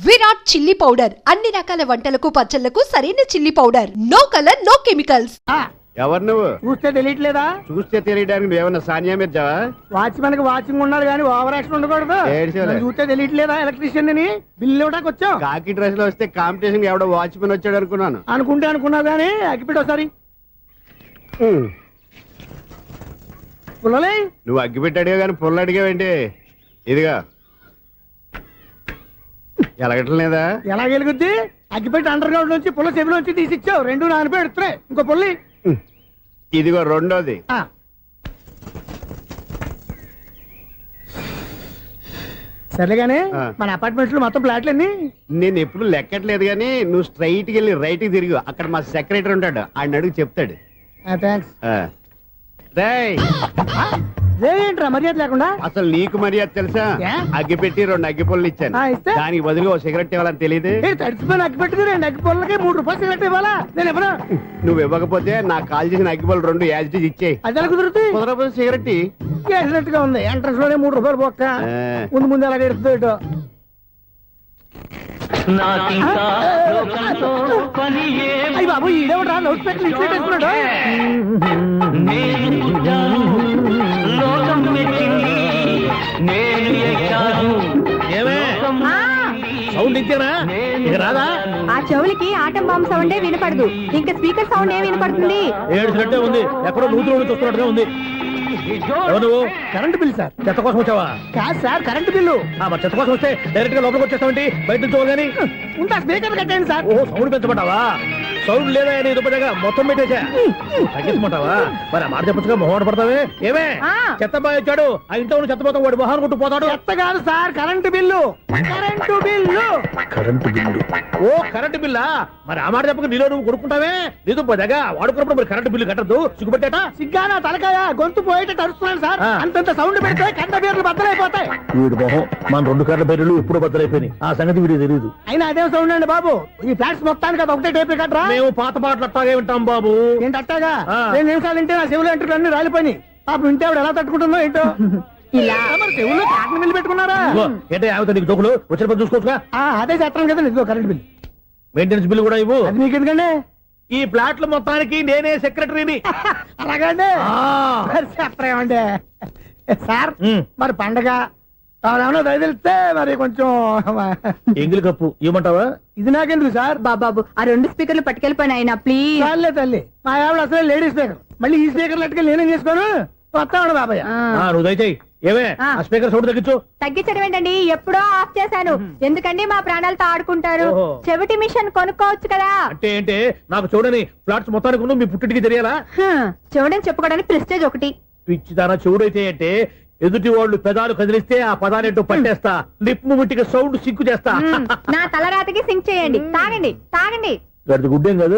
Virat chilli powder అన్ని రకాల వంటలకు పచ్చళ్లకు సరైన chilli powder. No colour no chemicals. ఎవరు నువ్వు? చూస్తే తెలియట్లేదా? చూస్తే తెలియడానికి నువ్వేమన్నా సానియా మీర్జావా? వాచ్మెన్ కి వాచింగ్ ఉండాలి కానీ ఓవర్ యాక్షన్ ఉండకూడదు. చూస్తే తెలియట్లేదా? ఎలక్ట్రీషియన్ అని బిల్లు ఇవ్వడానికి వచ్చావు. కాకి డ్రెస్ లో వస్తే కాంపిటీషన్ ఎవడో వాచ్మెన్ వచ్చాడు అనుకున్నాను. అనుకున్నావు కానీ అగ్గిపెట్టి ఒకసారి పుల్లలే. నువ్వు అగ్గిపెట్టి అడిగా కానీ పుల్ల అడిగావేంటి? ఇదిగా ఎలగట్లేదా? ఎలా వెలుగుద్ది? అగ్గిపెట్టి అండర్ గ్రౌండ్ నుంచి పుల్ల చెవిలోంచి తీసిచ్చావు. రెండు నానిపోయి ఎడుతున్నాయి. ఇంకో పుల్లి ఇదిగో రెండోది. సరేగానే మన అపార్ట్మెంట్స్ లో మొత్తం ఫ్లాట్లు అన్ని నేను ఎప్పుడు లెక్కట్లేదు కానీ నువ్వు స్ట్రైట్ కి వెళ్ళి రైట్ కి తిరిగి అక్కడ మా సెక్రటరీ ఉంటాడు, ఆయన అడుగు చెప్తాడు. థ్యాంక్స్. ఏంట్రా మర్యాద లేకుండా? అసలు నీకు మర్యాద తెలుసా? అగ్గి పెట్టి 2 అగ్గి పుల్లలు ఇచ్చాను, దానికి బదులుగా 1 సిగరెట్ ఇవ్వాలని తెలియదు. తడిచిపోయిన అగ్గి పెట్టుకుని 2 అగ్గి పుల్లలకి 3 రూపాయలు సిగరెట్ ఇవ్వాలా? నేను ఇవ్వను. నువ్వు ఇవ్వకపోతే నాకు కాల్ చేసిన అగ్గి పుల్లలు 2 యాజిటీస్ ఇచ్చేయి. అది ఎలా కుదురుతుంది? కుదరపోతే సిగరెట్ చేసినట్టుగా ఉంది. ఎంట్రన్స్ లోనే 3 రూపాయలు పోక్క. ముందు ఎలా ఎడుతుంది ఇటు. అయ్యి బాబు ఈడేవడా లౌడ్ స్పీకర్ ఇంట్లో పెట్టేస్తున్నాడు. సౌండ్ ఇంతేనా? ఇక రాదా? ఆ చెవులకి ఆటం బాంబు సౌండే వినపడదు, ఇంకా స్పీకర్ సౌండ్ ఏ వినపడుతుంది? ఏడుసినట్టే ఉంది, ఎక్కడో నూతులు చూస్తున్నట్టుగా ఉంది. నువ్వు కరెంట్ బిల్ సార్. చెత్త కోసం వచ్చావా? కాదు సార్, కరెంట్ బిల్లు. మరి చెత్త కోసం వస్తే డైరెక్ట్ గా లోపలికి వచ్చేస్తావేంటి? బయట నుంచి కానీ ఉంటా. స్పీకర్ కట్టండి సార్. ఓ సౌండ్ పెంచమంటావా? సౌండ్ లేదా అని దుబ్బగా మొత్తం పెట్టేసా. తగ్గించమంటావా? మరి ఆ మాట చెప్పచ్చుగా మొహం పడతావే. ఏమే చెత్త బాగా ఇచ్చాడు, ఆ ఇంట్లో ఉన్న చెత్త పోతాం, వాడు మొహాన్ని కొట్టు పోతాడు. చెత్త కాదు sir, current bill. Current bill. Current bill. ఓ కరెంటు బిల్లా? మరి ఆ మాట చెప్పక నీలో నువ్వు కొడుకుంటావే. నీతో పోదాగా వాడుకున్నప్పుడు మరి కరెంటు బిల్లు కట్టద్దు. సిగ్గుపెట్టేట? సిగ్గానా తలకాయ? గొంతు పోయేటట్టు అరుస్తున్నాను సార్. అంతంత సౌండ్ పెడితే కంట బీర్లు బద్దలైపోతాయి. వీడు మొహం మన 2 కర్ల బీర్లు ఇప్పుడు బద్దలైపోయినాయి. ఆ సంగతి వీడికి తెలియదు. అయినా అదే సౌండ్ అండి బాబు. ఈ ఫ్లాట్స్ మొత్తానికి అది ఒకటే టైప్ కట్టరా? మేము పాత పాటలు అట్టాగే వింటాం బాబు. ఏంటి అట్టాగా? 2 నిమిషాలు వింటే నా చెవులు ఎంటర్ అన్ని రాలిపోయినాయి. పాపం వింటే ఆవిడ ఎలా తట్టుకుంటుందో ఏంటో. ఇలా మరి చెవుల్లో కాటన్ బిల్లు పెట్టుకున్నారా? ఏంటే ఆమెతో నీకు దోకులు వచ్చిన పని చూసుకోవచ్చుగా. అదే చేస్తాను కదా. ఇదిగో కరెంట్ బిల్. మెయింటెనెన్స్ బిల్లు కూడా ఇవ్వు. అది మీకు ఎందుకండి? ఈ ప్లాట్ల మొత్తానికి నేనే సెక్రటరీని. అలాగండి. చెప్పరేమండి సార్. మరి పండగ ఏమన్నా దయదలిస్తే మరి కొంచెం ఎంగిలి కప్పు ఇవ్వమంటావా? ఇది నాకెందుకు సార్? బాబాబు ఆ 2 స్పీకర్లు పట్టుకెళ్ళిపోయిన ఆయన ప్లీజ్. చాలే తల్లి, మా ఆవిడ అసలే లేడీ స్పీకర్. మళ్ళీ ఈ స్పీకర్లు అట్టుకెళ్ళి నేనేం చేసుకోను? వస్తాడు బాబాయ్. నువ్వు దయచేయి. ఏమే ఆ స్పీకర్ సౌండ్ తగ్గించు. తగ్గించడం ఏంటండి, ఎప్పుడో ఆఫ్ చేశాను. ఎందుకండి మా ప్రాణాలతో ఆడుకుంటారు? చెవిటి మిషన్ కొనుక్కోవచ్చు కదా. అంటే ఏంటే నాకు చూడని ఫ్లాట్స్ మొత్తానికి మీ పుట్టింటికి తెలియాలా? చూడని చెప్పుకోవడానికి ప్రెస్టేజ్ ఒకటి. పిచ్చిదానా చెవుడైతే అంటే ఎదుటి వాళ్ళు పెదాలు కదిలిస్తే ఆ పదాలేంటో పట్టేస్తా. లిప్ ముట్టికి సౌండ్ సింకు చేస్తా. నా తలరాతకి సింక్ చేయండి. తాగండి తాగండి. గడిది గుడ్డేం కాదు.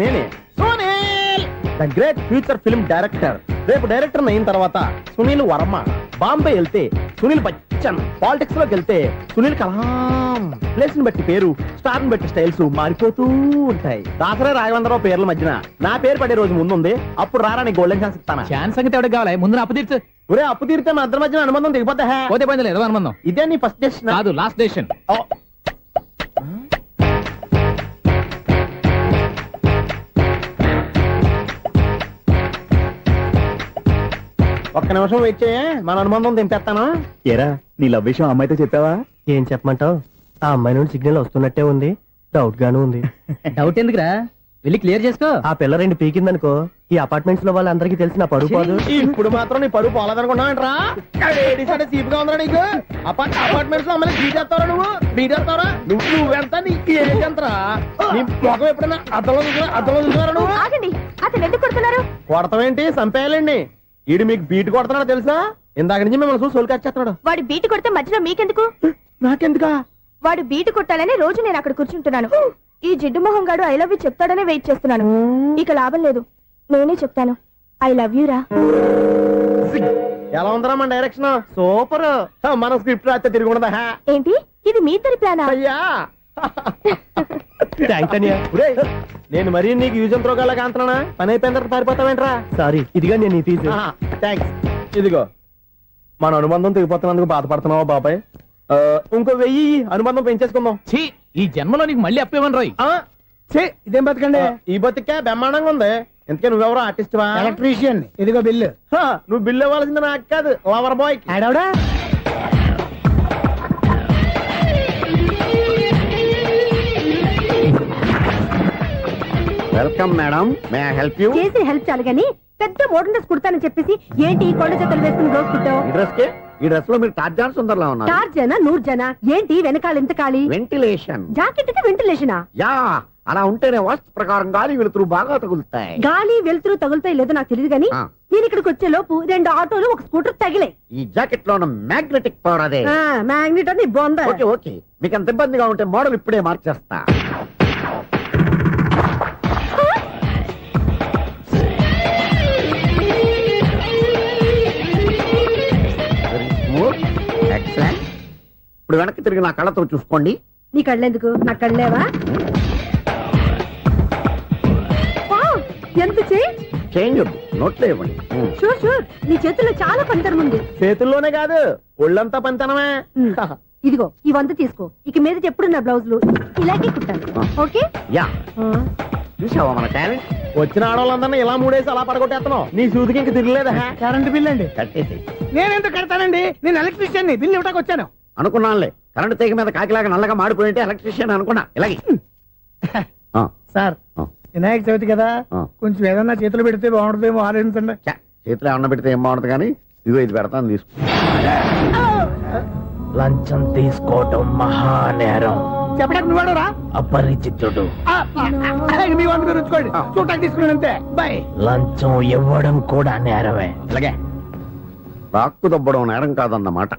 నేనే Sunil, the great future film director. రేపు డైరెక్టర్ అయిన తర్వాత సునీల్ వర్మ. బాంబే వెళ్తే సునీల్ బచ్చన్. పాలిటిక్స్ లోకి వెళ్తే సునీల్ కలాం. ప్లేస్ ని బట్టి పేరు, స్టార్ ని బట్టి స్టైల్స్ మారిపోతూ ఉంటాయి. దాసరే రాఘవేంద్రరావు పేర్ల మధ్యన నా పేరు పడే రోజు ముందుంది. అప్పుడు రారా నీ గోల్డెన్ ఛాన్స్ ఇస్తాను. ఛాన్స్ సంగతి ఎవరికి కావాలి? ముందు అప్పు తీర్చు. ఒరే అప్పు తీరితే మా ఇద్దరి మధ్యన అనుబంధం దిగిపోతా. పోతే పోయింది లేదు అనుబంధం. ఇదే నీ ఫస్ట్ డెస్టినేషన్ కాదు, లాస్ట్ డెసిషన్. ఒక్క నిమిషం వెయిట్ చేయ, మన అనుబంధం దింపేస్తాను. ఏరా నీ లవ్ విషయం అమ్మాయితో చెప్పావా? ఏం చెప్పమంటావు? ఆ అమ్మాయి నుండి సిగ్నల్ వస్తున్నట్టే ఉంది, డౌట్ గాను ఉంది. డౌట్ ఎందుకురా, వెళ్ళి క్లియర్ చేసుకో. ఆ పిల్ల 2 పీకిందనుకో, ఈ అపార్ట్మెంట్స్ లో వాళ్ళందరికీ తెలిసిన పరువు పోదు. ఇప్పుడు మాత్రం నీ పరువు పోలేదనుకున్నావేంట్రా? సీపుగా ఉందా నీకు? అపార్ట్మెంట్స్ లో అమ్మాయి బీటేస్తారా? బీటేస్తారా? నువ్వెంత నీకు ఏంటంతరా? నీ ముఖం ఎప్పుడైనా అర్థంలో చూసారా నువ్వు? ఆగండి, అతను ఎందుకు కొడుతున్నారు? కొడతావేంటి? చంపేయాలండి. ఈడు మీకు బీట్ కొడుతున్నాడు తెలుసా? ఇందాక నుంచి మిమ్మల్ని చూసి సోలు కచ్చేస్తున్నాడు. వాడు బీటు కొడితే మధ్యలో మీకెందుకు? నాకెందుకా? వాడు బీటు కొట్టాలని రోజు నేను అక్కడ కూర్చుంటున్నాను. ఈ జిడ్డు మొహం గాడు ఐ లవ్ యూ చెప్తాడనే వెయిట్ చేస్తున్నాను. ఇక లాభం లేదు, నేనే చెప్తాను. ఐ లవ్ యూ రా. ఎలా ఉందరా మన డైరెక్షన్? సూపర్. మన స్క్రిప్ట్ రాస్తే తిరిగి ఉండదా? ఏంటి ఇది మీ ఇద్దరి ప్లానా? అయ్యా ఒరేయ్, నేను మరీ నీకు యూజ్ అండ్ త్రోగాలా కాంతనా? పని అయిపోయిన తర్వాత పారిపోతావేంట్రా? సారీ, ఇదిగా నేను ఈ తీసి థ్యాంక్స్. ఇదిగో మన అనుబంధం తెగిపోతున్నందుకు బాధపడుతున్నావా బాబాయ్? ఇంకో 1000 అనుబంధం పెంచేసుకుందాం. ఛీ, ఈ జన్మలో నీకు మళ్ళీ అప్పేమని రాయి. ఇదేం బతకండి? ఈ బతికే బ్రహ్మాండంగా ఉంది. ఎందుకే నువ్వెవరో ఆర్టిస్ట్ వా? ఎలక్ట్రీషియన్, ఇదిగో బిల్లు. నువ్వు బిల్లు ఇవ్వాల్సింది నాకు కాదు, లవర్ బాయ్. ఆడవడా? Welcome madam, may I help you? చేసి హెల్ప్ చాలు గాని పెద్ద మోడల్ డ్రెస్ కుడతానని చెప్పేసి ఏంటి కొండ జతలు వేసుకుని రోజు కుట్టావు? ఈ డ్రెస్ లో మీరు టార్జాన్ సుందర్లా ఉన్నారు. 4 జన 100 జన ఏంటి వెనకాల ఎంత ఖాళీ? వెంటిలేషన్. జాకెట్ కి వెంటిలేషనా? యా, అలా ఉంటేనే వాస్తు ప్రకారం గాలి వెలుతురు బాగా తగులుతాయి. గాలి వెలుతురు తగులుతాయి లేదో నాకు తెలియదు గాని ఆ. నేను ఇక్కడికి వచ్చే లోపు 2 ఆటోలు ఒక స్కూటర్ తగిలాయి. ఈ జాకెట్ లో ఉన్న మ్యాగ్నెటిక్ పవర్ అదే. మ్యాగ్నెట్ అని బొంద. ఓకే ఓకే, మీకు అంత ఇబ్బందిగా ఉంటే మోడల్ ఇప్పుడే మార్చేస్తా. Very smooth. Excellent. ఇప్పుడు వెనక్కి తిరిగి నా కళ్ళతో చూసుకోండి. నీ కళ్ళెందుకు? నా కళ్ళేవా? వావ్, ఎంత చేంజ్ వద్దు, నోట్లో ఇవ్వండి. షూర్ షూర్, నీ చేతుల్లో చాలా పనితరం ఉంది. చేతుల్లోనే కాదు, ఒళ్ళంతా పంతనమే. ఇదిగో ఈ 100 తీసుకో. ఇక మీద ఎప్పుడు నా బ్లౌజులు ఇలాగే కుట్టాను. ఓకే? యా, చూసావా మన టాలెంట్? వచ్చిన ఆడవాళ్ళందరినీ ఇలా మూడేసి అలా పడగొట్టేస్తున్నావు. నీ సూదికి ఇంక తిరగలేదా? కరెంట్ బిల్ అండి. కట్టేసి నేనెందుకు కడతానండి? నేను ఎలక్ట్రీషియన్ ని, బిల్లు ఇవ్వడానికి వచ్చాను. అనుకున్నానులే, కరెంట్ తీగ మీద కాకిలాగా నల్లగా మాడిపోయింటే ఎలక్ట్రీషియన్ అనుకున్నా. ఇలాగే సార్, వినాయక చవితి కదా, కొంచెం ఏదన్నా చేతులు పెడితే బాగుంటుందేమో ఆలోచించండి. చేతిలో అన్న పెడితే ఏం బాగుంటుంది కానీ ఇదిగో ఇది పెడతాను, తీసుకో. లంచం తీసుకోవటం మహానేరం. చెప్పడానికి నువ్వాడరా? అపరిచితుడు. మీ వంద మీరు ఉంచుకోండి, చూడటానికి తీసుకున్నాను అంతే. బాయ్. లంచం ఇవ్వడం కూడా నేరమే. ఇలాగే రాక్కు దబ్బడం నేరం కాదన్నమాట.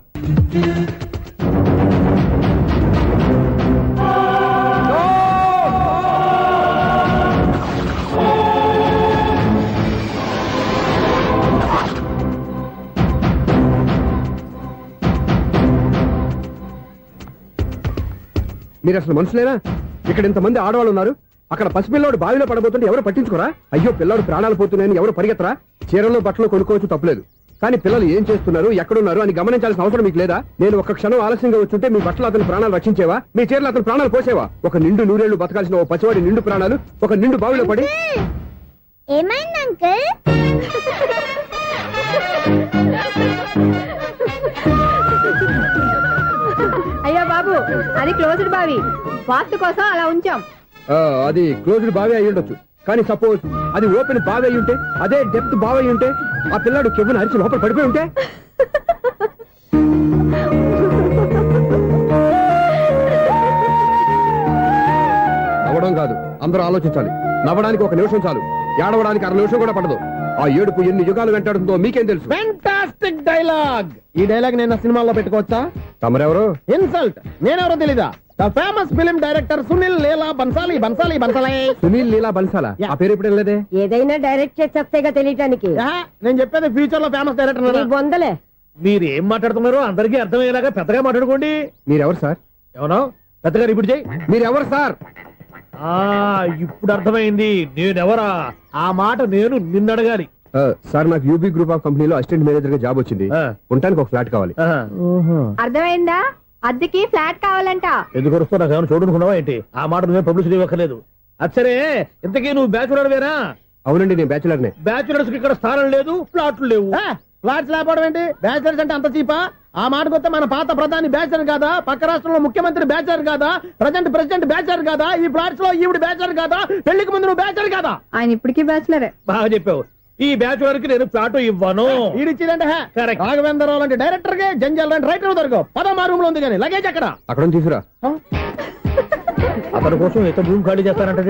మీరు అసలు మనుషులేనా? ఇక్కడ ఇంతమంది ఆడవాళ్ళు ఉన్నారు, అక్కడ పసిపిల్లాడు బావిలో పడబోతుంటే ఎవరు పట్టించుకోరా? అయ్యో పిల్లాడు ప్రాణాలు పోతున్నాయని ఎవరు పరిగెత్తరా? చీరల్లో బట్టలు కొనుక్కోవచ్చు, తప్పలేదు. కానీ పిల్లలు ఏం చేస్తున్నారు, ఎక్కడున్నారు అని గమనించాల్సిన అవసరం మీకు లేదా? నేను ఒక్క క్షణం ఆలస్యంగా వచ్చుంటే మీ బట్టలు అతని ప్రాణాలు రక్షించేవా? మీ చీరలు అతని ప్రాణాలు పోసేవా? ఒక నిండు 100 ఏళ్లు బతకాల్సిన ఓ పసివాడి నిండు ప్రాణాలు ఒక నిండు బావిలో పడి. ఏమైంది అంకుల్? అయ్యో బాబు, అది క్లోజ్డ్ బావి, వాస్తు కోసం అలా ఉంచాం. అది క్లోజ్డ్ బావి అయి ఉండొచ్చు, కానీ సపోజ్ అది ఓపెన్ బావి అయి ఉంటే, అదే డెప్త్ బావి అయి ఉంటే, ఆ పిల్లాడు కెవ్వున అరిచి లోపల పడిపోయి ఉంటే? నవ్వడం కాదు, అందరూ ఆలోచించాలి. నవ్వడానికి 1 నిమిషం చాలు, ఏడవడానికి 1/2 నిమిషం కూడా పడదు. ఆ ఏడుపు ఎన్ని యుగాలు వెంటాడుతుందో మీకేం తెలుసు? Fantastic dialogue. ఈ డైలాగ్ నేను సినిమాలో పెట్టుకోవచ్చా? తమరెవరు? ఇన్సల్ట్. నేనెవరో తెలీదా? The famous film director Sunil Leela Bansali. Bansali Bansali Sunil Leela బన్సాలా? ఆ పేరు ఇప్పుడు లేదే. ఏదైనా డైరెక్ట్ చేసేస్తేగా తెలియటానికి. నేను చెప్పేది ఫ్యూచర్ లో ఫేమస్ డైరెక్టర్. బొందలే. మీరు ఏం మాట్లాడుతున్నారో అందరికీ అర్థమయ్యేలాగా పెద్దగా మాట్లాడుకోండి. మీరెవరు సార్? ఎవరో పెద్దగా రిపీట్ చేయి. మీరెవరు సార్? ఇప్పుడు అర్థమైంది నేనెవరా. ఆ మాట నేను నిన్ను అడగాలి. సార్, నాకు యూబీ గ్రూప్ ఆఫ్ కంపెనీలో అసిస్టెంట్ మేనేజర్ గా జాబ్ వచ్చింది. ఉండటానికి ఒక ఫ్లాట్ కావాలి. అర్థమైందా? అద్దెకి ఫ్లాట్ కావాలంట. ఎందుకు వస్తున్నా నాకు ఏమైనా చూడనుకున్నావా ఏంటి? ఆ మాట నువ్వే పబ్లిసిటీ ఇవ్వక్కర్లేదు. అచ్చరే, ఇంతకీ నువ్వు బ్యాచులర్ వేరా? అవునండి, నేను బ్యాచులర్నే. బ్యాచులర్స్ కి ఇక్కడ స్థానం లేదు, ఫ్లాట్లు లేవు. ఫ్లాట్స్ లేకపోవడం ఏంటి? బ్యాచిలర్స్ అంటే అంత చీపా? ఆ మాటకొస్తే మన పాత ప్రధాని బ్యాచర్ కాదా? పక్క రాష్ట్రంలో ముఖ్యమంత్రి బ్యాచర్ కాదా? ప్రెసిడెంట్ బ్యాచర్ కాదా? ఈ ఫ్లాట్స్ లో ఈవిడ బ్యాచర్ కాదా? పెళ్లికి ముందు నువ్వు బ్యాచర్ కాదా? ఆయన ఇప్పటికీ బ్యాచులరే. బాగా చెప్పావు. ఈ బ్యాచులర్ కి నేను ఫ్లాట్ ఇవ్వను. ఈడిచ్చిందంటే Correct. రాఘవేంద్రరావు లాంటి డైరెక్టర్ గా జంజల్ లాంటి రైటర్ దొరకవు. పదమా రూమ్ లో ఉంది కానీ లగేజ్ అక్కడ. అక్కడ తీసుకురా. అతని కోసం ఎంత భూమి ఖాళీ చేస్తానంటే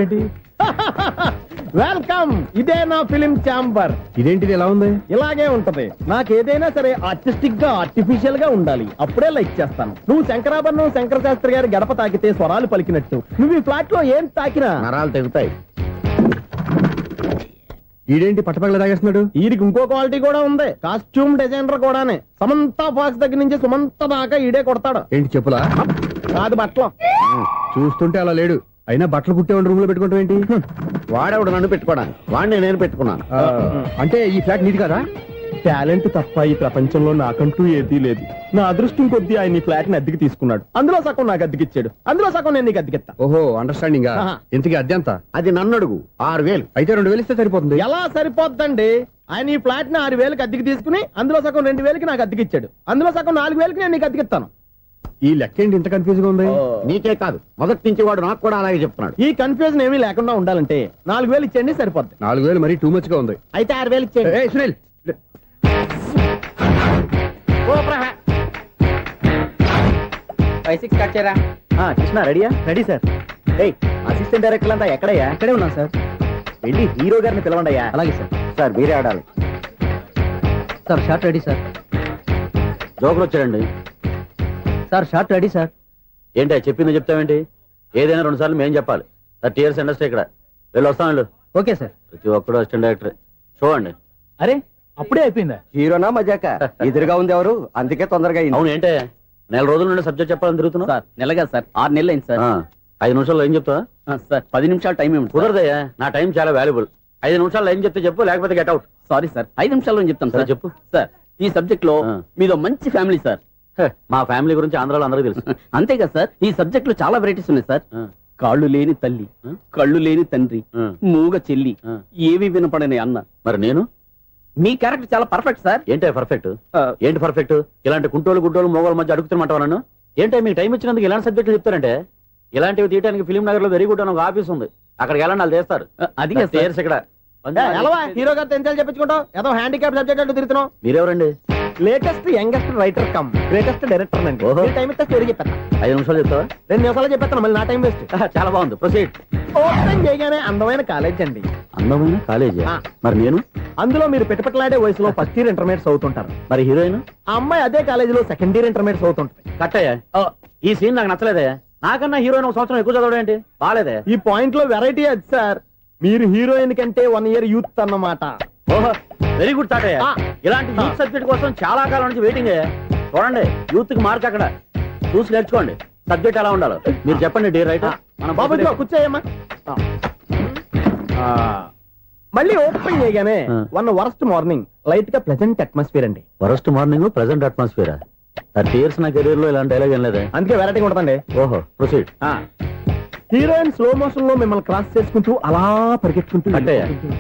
వెల్కమ్. ఇదే నా ఫిలిం ఛాంబర్. ఇదేంటిది ఎలా ఉంది? ఇలాగే ఉంటది. నాకేదైనా సరే ఆర్టిస్టిక్ గా ఆర్టిఫిషియల్ గా ఉండాలి, అప్పుడే లైక్ చేస్తాను. నువ్వు శంకరాభరణం శంకర శాస్త్రి గారి గడప తాకితే స్వరాలు పలికినట్టు నువ్వు ఈ ఫ్లాట్ లో ఏం తాకినా నరాలు తెగుతాయి. ఈడేంటి పట్టపగల తాగేస్తున్నాడు? వీడికి ఇంకో క్వాలిటీ కూడా ఉంది. కాస్ట్యూమ్ డిజైనర్ కూడానే. సమంత ఫాక్స్ దగ్గర నుంచి సుమంత దాకా ఈడే కొడతాడు. ఏంటి చెప్పులా? కాదు బట్టలు. చూస్తుంటే అలా లేడు. అయినా బట్టలు కుట్టేవాడి రూమ్ లో పెట్టుకుంటాం ఏంటి? వాడేవాడు నన్ను పెట్టుకోవడానికి వాడిని నేను పెట్టుకున్నాను. అంటే ఈ ఫ్లాట్ నీది కదా? టాలెంట్ తప్ప ఈ ప్రపంచంలో నాకంటూ ఏదీ లేదు. నా అదృష్టం కొద్దీ ఆయన ఈ ఫ్లాట్ ని అద్దెకి తీసుకున్నాడు. అందులో సగం నాకు అద్దెకిచ్చాడు, అందులో సగం నేను నీకు అద్దెకిస్తా. ఓహో, అండర్స్టాండింగ్. ఆహా. ఇంతకీ అద్దె ఎంత? అది నన్ను అడుగు. 6,000. అయితే 2,000 ఇస్తే సరిపోతుంది. ఎలా సరిపోద్దండి? ఆయన ఈ ఫ్లాట్ ని 6,000కి అద్దెకి తీసుకుని అందులో సగం 2,000కి నాకు అద్దెకిచ్చాడు, అందులో సగం 4,000కి నేను నీకు అద్దెకిస్తాను. ఈ లెక్క ఏంటి ఇంత కన్ఫ్యూజ్ గా ఉంది? నీకే కాదు, మొదటి నుంచి వాడు నాకు కూడా అలాగే చెప్తున్నాడు. ఈ కన్ఫ్యూజన్ ఏమీ లేకుండా ఉండాలంటే 4,000 ఇచ్చేయండి, సరిపోద్ది. 4,000 మరీ టూ మచ్ గా ఉంది. అయితే 6,000 ఇచ్చేయండి. ఏయ్, సునీల్. కృష్ణ రెడీయా? Ready sir. అసిస్టెంట్ డైరెక్టర్ అంతా ఎక్కడయ్యా? ఇక్కడే ఉన్నాం సార్. వెళ్ళి హీరో గారిని పిలవండి అయ్యా. అలాగే సార్. సార్ మీరే ఆడాలి. Sir shot ready sir. Joker వచ్చాడండి. Sir shot ready sir. ఏంటి చెప్పింది చెప్తావేంటి? ఏదైనా 2 సార్లు మేము చెప్పాలి. 30 years ఇండస్ట్రీ ఇక్కడ. వెళ్ళి వస్తాం వెళ్ళు. Okay sir. ప్రతి ఒక్కడు అసిస్టెంట్ డైరెక్టర్. చూడండి. అరే అప్పుడే అయిపోయిందా? హీరోనా మజాక? ఎదురుగా ఉంది ఎవరు, అందుకే తొందరగా అవును, ఏంటే 4 రోజుల నుండి సబ్జెక్ట్ చెప్పాలని తిరుగుతున్నా? సార్ నెలగా సార్, 6 నెలలు అయింది సార్. 5 నిమిషాల్లో ఏం చెప్తా? సార్ 10 నిమిషాలు టైం ఏమి కుదరదయ్యా, నా టైం చాలా వాల్యుబుల్. 5 నిమిషాల్లో ఏం చెప్తే చెప్పు, లేకపోతే గెట్ అవుట్. సారీ సార్, 5 నిమిషాల్లో చెప్తాను సరే, సార్. చెప్పు. సార్ ఈ సబ్జెక్ట్ లో మీదో మంచి ఫ్యామిలీ సార్. మా ఫ్యామిలీ గురించి ఆంధ్రాలో అందరికీ తెలుసు. అంతే కదా సార్, ఈ సబ్జెక్ట్ లో చాలా వెరైటీస్ ఉన్నాయి సార్. ఆ. కాళ్ళు లేని తల్లి, కళ్ళు లేని తండ్రి, ఆ. మూగ చెల్లి, ఆ. ఏవి వినపడని అన్న. మరి నేను మీ క్యారెక్టర్ చాలా పర్ఫెక్ట్ సార్. ఏంటే పర్ఫెక్ట్? ఏంటి పర్ఫెక్ట్? ఇలాంటి కుంటోలు గుడ్డోలు మోగోళ్ళ మధ్య అడుగుతున్నమాట నన్ను. ఏంటో మీకు టైం ఇచ్చినందుకు ఇలాంటి సబ్జెక్టులు చెప్తారంటే? ఇలాంటివి తీయడానికి ఫిలిం నగర్ లో వెరీ గుడ్ అని ఒక ఆఫీస్ ఉంది, అక్కడికి వెళ్ళండి, వాళ్ళు చేస్తారు. అది కదా సార్. ఇక్కడ హీరో గారితో ఎంత చెప్పించుకుంటావు? ఏదో హ్యాండిక్యాప్ సబ్జెక్ట్ అంటూ తిరుగుతున్నావు. మీరెవరండి? Latest youngest writer cum greatest director అండి. ఓహో. టైం ఇస్తే స్టోరీ చెప్పేస్తా. 5 నిమిషాలు చెప్తావా? 2 నిమిషాలు చెప్పేస్తాను, మళ్ళీ నా టైం వేస్ట్. చాలా బాగుంది, ప్రొసీడ్. ఓపెన్ చేయగానే అందమైన కాలేజ్ అండి. అందమైన కాలేజీ. ఆ. మరి నేను? అందులో మీరు పెట్టుపట్లాడే వయసులో ఫస్ట్ ఇయర్ ఇంటర్మీడియట్స్ అవుతుంటారు. మరి హీరోయిన్? ఆ అమ్మాయి అదే కాలేజీలో సెకండ్ ఇయర్ ఇంటర్మీడియట్స్ అవుతుంటుంది. కట్టయ్యా, ఈ సీన్ నాకు నచ్చలేదే. నాకన్నా హీరోయిన్ 1 సంవత్సరం ఎక్కువ చదవడం ఏంటి? బాలేదే. ఈ పాయింట్ లో వెరైటీ అది సార్. మీరు హీరోయిన్ కంటే 1 year యూత్ అన్నమాట. ఓహో, వెరీ గుడ్ తాటయ్య. ఆ. ఇలాంటి యూత్ సబ్జెక్ట్ కోసం చాలా కాలం నుంచి వెయిటింగ్. చూడండి, యూత్ కి మార్క్ అక్కడ చూసి నేర్చుకోండి. సబ్జెక్ట్ ఎలా ఉండాలో మీరు చెప్పండి. డీ రైటర్ బాబు ఇదిగో కూర్చోయమ్మా. మళ్ళీ ఓపెన్ చేయగానే ఆ. వరస్ట్ మార్నింగ్, లైట్ గా ప్లెజెంట్ అట్మాస్ఫియర్ అండి. First morning present atmosphere. 30 years నా కెరీర్ లో ఇలాంటి డైలాగ్ ఏం లేదే. అందుకే వెరైటీ ఉంటుందండి. ఓహో, ప్రొసీడ్. హీరోయిన్ స్లో మోషన్ లో మిమ్మల్ని క్రాస్ చేసుకుంటూ అలా పరిగెత్తుకుంటూ కట్టయ్య, వెళ్ళిపోతుంది.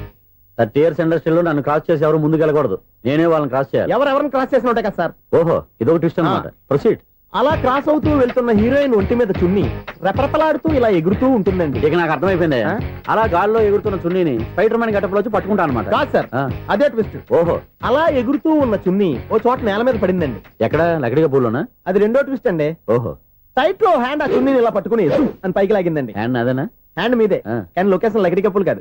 30 years ఇండస్ట్రీలో నన్ను క్రాస్ చేసి ఎవరు ముందుకు వెళ్ళకూడదు, నేనే వాళ్ళని క్రాస్ చేయాలి. ఎవరెవరిని క్రాస్ చేసిన ఉంటాయి కదా సార్. ఓహో, ఇదొక ట్విస్ట్ అన్నమాట. ప్రొసీడ్. అలా క్రాస్ అవుతూ వెళ్తున్న హీరోయిన్ ఒంటి మీద చున్ని రెపరెపలాడుతూ ఇలా ఎగురుతూ ఉంటుందండి. ఇక నాకు అర్థమైపోయింది. ఆ? అలా గాల్లో ఎగురుతున్న చున్నీని స్పైడర్ మ్యాన్ గట్టపులో వచ్చి పట్టుకుంటా అనమాట. కాదు సార్, ఆ. అదే ట్విస్ట్. ఓహో, అలా ఎగురుతూ ఉన్న చున్ని ఓ చోట నేల మీద పడిందండి. ఎక్కడ? లకడిగా పూల్లోనా? అది రెండో ట్విస్ట్ అండి. ఓహో, టైట్ లో హ్యాండ్ ఆ చున్నీని ఇలా పట్టుకుని అని పైకి లాగిందండి. హ్యాండ్ అదేనా? హ్యాండ్ మీదే, ఆ. కానీ లొకేషన్ లకడి కప్పులు కాదు.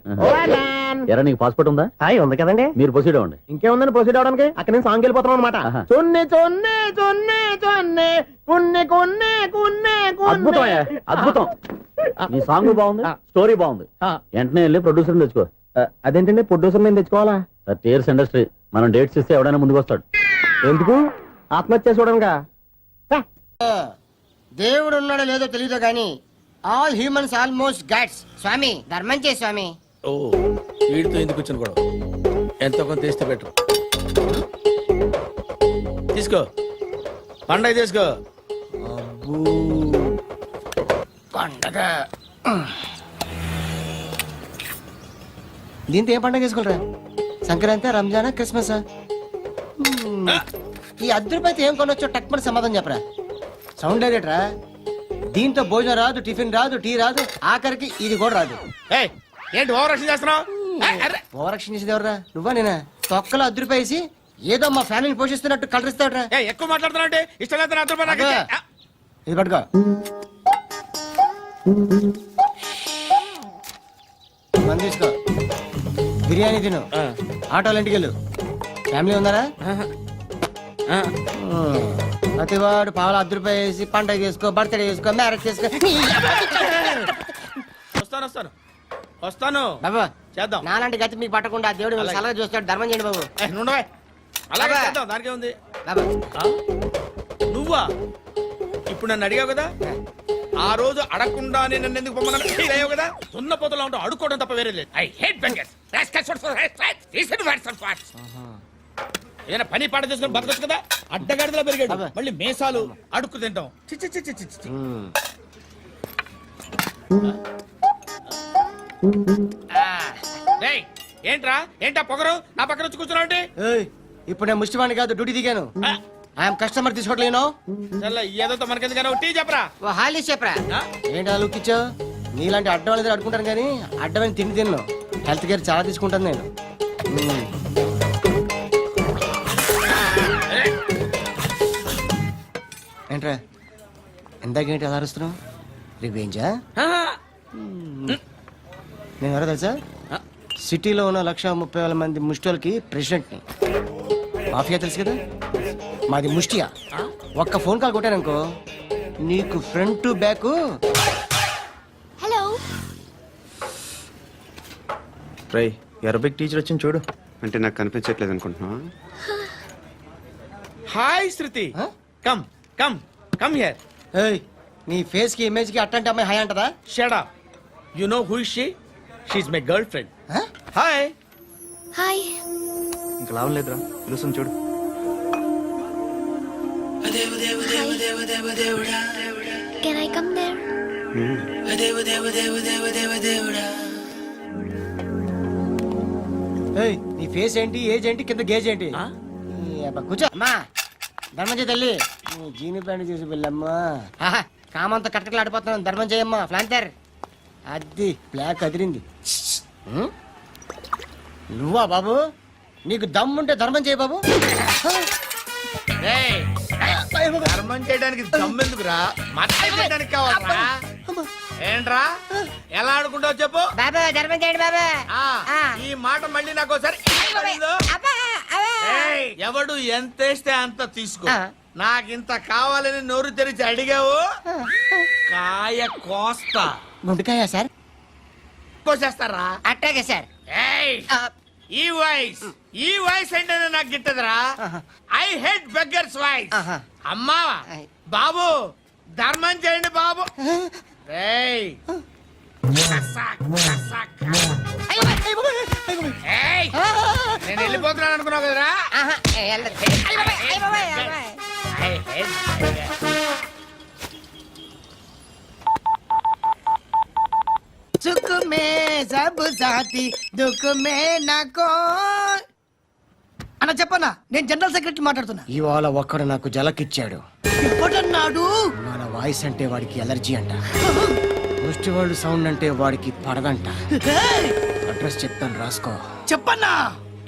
ఎరా, నీకు పాస్పోర్ట్ ఉందా? హాయ్ ఉంది కదండి. మీరు ప్రొసీడ్ అవ్వండి. ఇంకేముందని ప్రొసీడ్ అవడానికి? అక్కడ నేను సాంగ్ వెళ్ళిపోతున్నాం అనమాట. ఆహా. చొన్నే చొన్నే చొన్నే చొన్నే కున్నె కొన్నే కున్నె అద్భుతం అయ్యా, అద్భుతం. నీ సాంగ్ బాగుంది, స్టోరీ బాగుంది. వెంటనే వెళ్ళి ప్రొడ్యూసర్ తెచ్చుకో. అదేంటండి ప్రొడ్యూసర్ నేను తెచ్చుకోవాలా? 30 years ఇండస్ట్రీ, మనం డేట్స్ ఇస్తే ఎవడైనా ముందుకు వస్తాడు. ఎందుకు? ఆత్మహత్య చూడనుగా. దేవుడు ఉన్నాడో లేదో తెలియదు కానీ ఆల్ హ్యూమన్స్ ఆల్మోస్ట్ గాడ్స్. స్వామి ధర్మం చే స్వామి. ఓ, వీడితో ఎందుకు వచ్చిన గొడవ? ఎంతో కొంత తీస్తే బెటర్. తీసుకో, పండగ తీసుకో. పండగ దీంతో ఏం పండగ చేసుకోలరా? సంక్రాంతి, రంజానా, క్రిస్మస్? ఈ అద్దరిపైతే ఏం కొనొచ్చో టక్మని సమాధానం చెప్పరా. సౌండ్ లేదేట్రా? దీంతో భోజనం రాదు, టిఫిన్ రాదు, టీ రాదు, ఆఖరికి ఇది కూడా రాదు. ఏయ్, ఏంటి ఓవర్ యాక్షన్ చేస్తున్నావు? ఓవరాక్షన్ చేసేది ఎవరా? నువ్వా నేనా? తొక్కలో అద్దరిపేసి ఏదో మా ఫ్యామిలీని పోషిస్తున్నట్టు కలరిస్తావుట్రా. ఎక్కువ మాట్లాడుతున్నావు అంటే ఇష్టం లేదు. నా అదృపా నాకు అబ్బా. ఇచ్చే. ఇది పట్టుకో. మంది తీసుకో, బిర్యానీ తిను, ఆటోలు ఇంటికి వెళ్ళు. ఫ్యామిలీ ఉన్నారా? ప్రతివాడు పావులు 10 రూపాయలు వేసి పండగ చేసుకో, బర్త్డే చేసుకో, మ్యారేజ్ చేసుకో. వస్తాను వస్తాను వస్తాను. బాబా చేద్దాం. నాలాంటి గతి మీకు పట్టకుండా దేవుడు మిమ్మల్ని సలహా చూస్తాడు. ధర్మం చేయండి బాబు. నుండవే, అలాగే అబ్బా. చేద్దాం. దానికే ఉంది. బాబా ఆ? నువ్వా? ఇప్పుడు నన్ను అడిగావు కదా, ఆ రోజు అడగకుండానే నన్ను ఎందుకు పొమ్మన్నాను ఫీల్ అయ్యావు కదా. ఉన్న పొదలో ఉంటావు, అడుక్కోవడం తప్ప వేరే లేదు. I hate bangers. ఏదైనా పని పాట చేసుకుని బతకొచ్చు కదా. అడ్డగాడిదలా పెరిగాడు, మళ్ళీ మేసాలు అడుక్కు తింటాం. చి చి చి చి చి చి. రేయ్, ఏంట్రా ఏంటా పొగరు నా పక్కన వచ్చి కూర్చున్నావు అంటే? ఏయ్, ఇప్పుడు నేను ముష్టివాణి కాదు, డ్యూటీ దిగాను. ఐఎమ్ కస్టమర్ తీసుకోవట్లేను. ఏదో మనకెందుకు కానీ టీ చెప్పరా. హాలీ చెప్పరా. ఏంటి ఆ లుక్ ఇచ్చావు? నీలాంటి అడ్డం దగ్గర అడుకుంటాను కానీ అడ్డమైన తిండి తిన్ను. హెల్త్ కేర్ చాలా తీసుకుంటాను నేను. ఏంట్రా ఎందాకేంటి అలా అరుస్తున్నావు? రివేంజా? నేను ఎవరో తెలుసా? సిటీలో ఉన్న 130,000 మంది ముష్టిలకి ప్రెసిడెంట్ని. మాఫియా తెలుసు కదా, మాది ముష్టియా. ఒక్క ఫోన్ కాల్ కొట్టాననుకో నీకు ఫ్రంట్ టు బ్యాక్. హలో. రై అరబిక్ టీచర్ వచ్చింది చూడు. అంటే నాకు కనిపించట్లేదు అనుకుంటున్నా. Hi Shruti. Come come come here. ఏయ్, నీ ఫేస్ కి ఇమేజ్ కి అట్టంటే అమ్మాయి హాయ్ అంటదా? Shut up. You know who is she? She is my girlfriend. Hi. Hi. ఇంకా లాభం లేదురా, పిలుస్తుంది చూడు. Can I come there? ఏయ్, నీ ఫేస్ ఏంటి, ఏజ్ ఏంటి, కింద గేజ్ ఏంటి? ఈ అబ్బా, కూర్చో అమ్మా. ధర్మం చేయి తల్లి. నీ జీని ప్యాంట్ చూసి వెళ్ళమ్మా. కామంతో కట్టకలు ఆడిపోతున్నాను. ధర్మం చేయమ్మా. ఫ్లాంతర్ అది బ్లాక్ అదిరింది. నువ్వా బాబు? నీకు దమ్ముంటే ధర్మం చేయ బాబు. రేయ్, ధర్మం చేయడానికి దమ్మెందుకురా? మాట్లాడడానికి కావాలరా? ఏంట్రా ఎలా ఆడుకుంటావు చెప్పు. బాబా ధర్మం చేయండి బాబా. ఈ మాట మళ్ళీ నాకు ఒకసారి ఎవడు ఎంత వేస్తే అంత తీసుకో. నాకింత కావాలని నోరు తెరిచి అడిగావు, కాయ కోస్తా. గుండెకాయ సార్? కోసేస్తారా? అట్టాగే సార్. ఏయ్, ఈ వాయిస్ అంటేనే నాకు గిట్టదురా. I hate beggars voice. అమ్మా బాబు ధర్మం చేయండి బాబు. ఏయ్, నేను వెళ్ళిపోతున్నాను అనుకున్నావు కదరా. సుఖ మే సబ్ సాథీ దుఃఖ మే నాకో. అన్న చెప్పన్నా, నేను జనరల్ సెక్రటరీ మాట్లాడుతున్నా. ఇవాళ ఒక్కడు నాకు జలకిచ్చాడు. ఇప్పుడన్నాడు మన వాయిస్ అంటే వాడికి ఎలర్జీ అంట. ముష్టి వాళ్ళు సౌండ్ అంటే వాడికి పడదంట. అడ్రస్ చెప్తాను రాసుకో. చెప్పన్నా.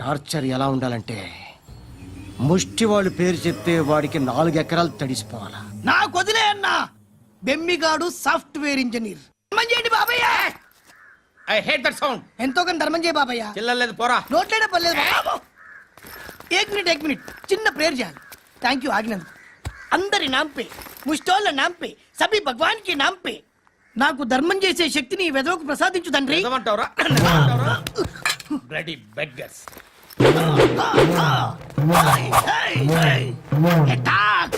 టార్చర్ ఎలా ఉండాలంటే ముష్టి వాళ్ళు పేరు చెప్తే వాడికి 4 ఎకరాలు తడిసిపోవాలా. నాకు వదిలే అన్నా. బెమ్మిగాడు సాఫ్ట్వేర్ ఇంజనీర్. ధర్మం చేయండి బాబయ్య. I hate that sound. ఎంతో కొంత ధర్మం చేయ బాబయ్య. చిల్లలేదు పోరా. నోట్లేడే పర్లేదు బాబు. ఏక్ మినిట్ చిన్న ప్రేయర్ చేయాలి. థ్యాంక్ యూ ఆగినందుకు. అందరి నాంపే, ముష్టోళ్ళ నాంపే, సభీ భగవాన్ కి నాంపే నాకు ధర్మం చేసే శక్తిని ఈ వెధవకు ప్రసాదించు తండ్రి. ఏమంటావురా? Bloody beggars. అటాక్.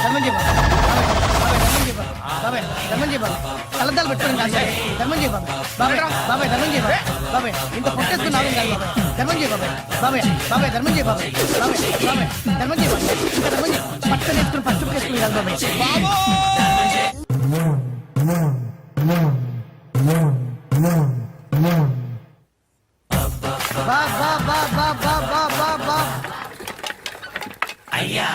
ధర్మం చేయ బాబాయ్. ధర్మం చేయ బాబాయ్. కలద్దాలు పెట్టుకోండి కాదు ధర్మం చేయ బాబాయ్. బాబాయ్ ధర్మం చేయ బాబాయ్. ఇంత పొట్టేసుకున్నావు కాదు బాబాయ్. ధర్మం చేయ బాబాయ్. బాబాయ్ ధర్మం చేయ బాబాయ్. ధర్మం చేయ బాబాయ్. ఇంకా ధర్మం చేయ. పట్టణ వేసుకుని ఫస్ట్ వేసుకుని కాదు బాబాయ్. అయ్యా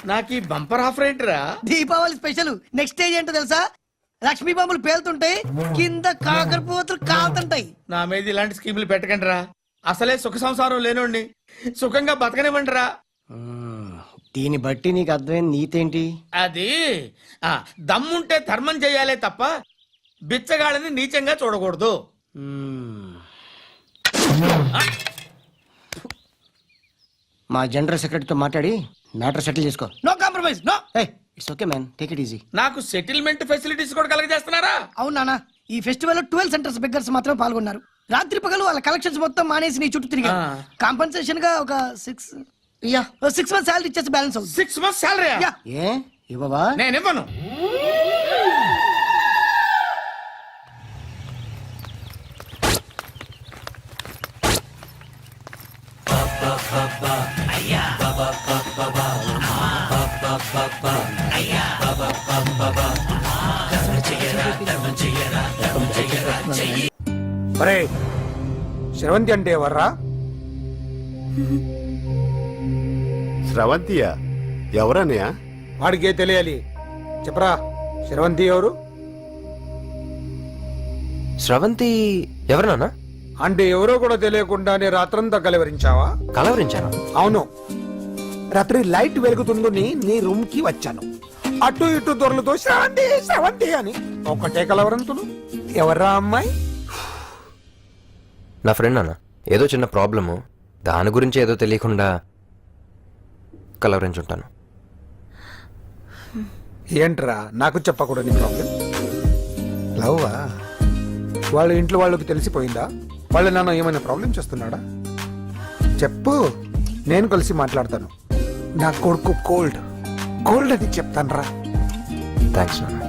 నాకు ఈ బంపర్ ఆఫర్ ఏంటిరా? దీపావళి స్పెషల్. నెక్స్ట్ స్టేజ్ ఏంటో తెలుసా? లక్ష్మీ బాంబులు పేలుతుంటాయి, కింద కాకరపువ్వుతులు కాలుతుంటాయి. నా మీద ఇలాంటి స్కీములు పెట్టకండి రా. అసలే సుఖ సంసారం లేనోడిని సుఖంగా బతకనివ్వండి రా. దీన్ని బట్టి నీకు అర్థమైన నీతేంటి? అది దమ్ముంటే ధర్మం చేయాలే తప్ప బిచ్చగాళ్ళని నీచంగా చూడకూడదు. మా జనరల్ సెక్రటరీతో మాట్లాడి మ్యాటర్ సెటిల్ చేసుకో. No compromise no. It's okay man, take it easy. నాకు సెటిల్మెంట్ ఫెసిలిటీస్ కూడా కలగజేస్తున్నారా? అవును నాన్న, ఈ ఫెస్టివల్ లో 12 సెంటర్స్ బెగ్గర్స్ మాత్రం పాల్గొన్నారు. రాత్రి పగలు వాళ్ళ కలెక్షన్స్ మొత్తం మానేసి నీ చుట్టూ తిరిగారు. కాంపన్సేషన్ గా ఒక 6 మంత్స్ సాలరీ ఇచ్చేసి బ్యాలెన్స్ అవుతుంది. 6 months salary? Yeah. ఏ ఇవ్వవా? నేను ఇవ్వను. అరే శ్రవంతి అంటే ఎవర్రా? స్రవంతియా? ఎవరన్నయ్య? వాడికే తెలియాలి, చెప్పరా. శ్రవంతి ఎవరు? స్రవంతి ఎవరు నాన్న? అంటే ఎవరో కూడా తెలియకుండానే రాత్రంతా కలవరించావా? కలవరించాను. అవును, రాత్రి లైట్ వెలుగుతుందని నీ రూమ్ కి వచ్చాను. అటు ఇటు దొరలతో శ్రవంతి శ్రవంతి అని ఒకటే కలవరంతులు. ఎవర్రా అమ్మాయి? నా ఫ్రెండ్ నాన్న, ఏదో చిన్న ప్రాబ్లము, దాని గురించి ఏదో తెలియకుండా కలవరించుంటాను. ఏంట్రా నాకు చెప్పకూడదు నీ ప్రాబ్లం? లవ్వా? వాళ్ళ ఇంట్లో వాళ్ళకి తెలిసిపోయిందా? వాళ్ళ నాన్న ఏమైనా ప్రాబ్లం చేస్తున్నాడా? చెప్పు, నేను కలిసి మాట్లాడతాను. నా కొడుకు కోల్డ్ కోల్డ్ అని చెప్తాను రా. థ్యాంక్స్ నాన్న.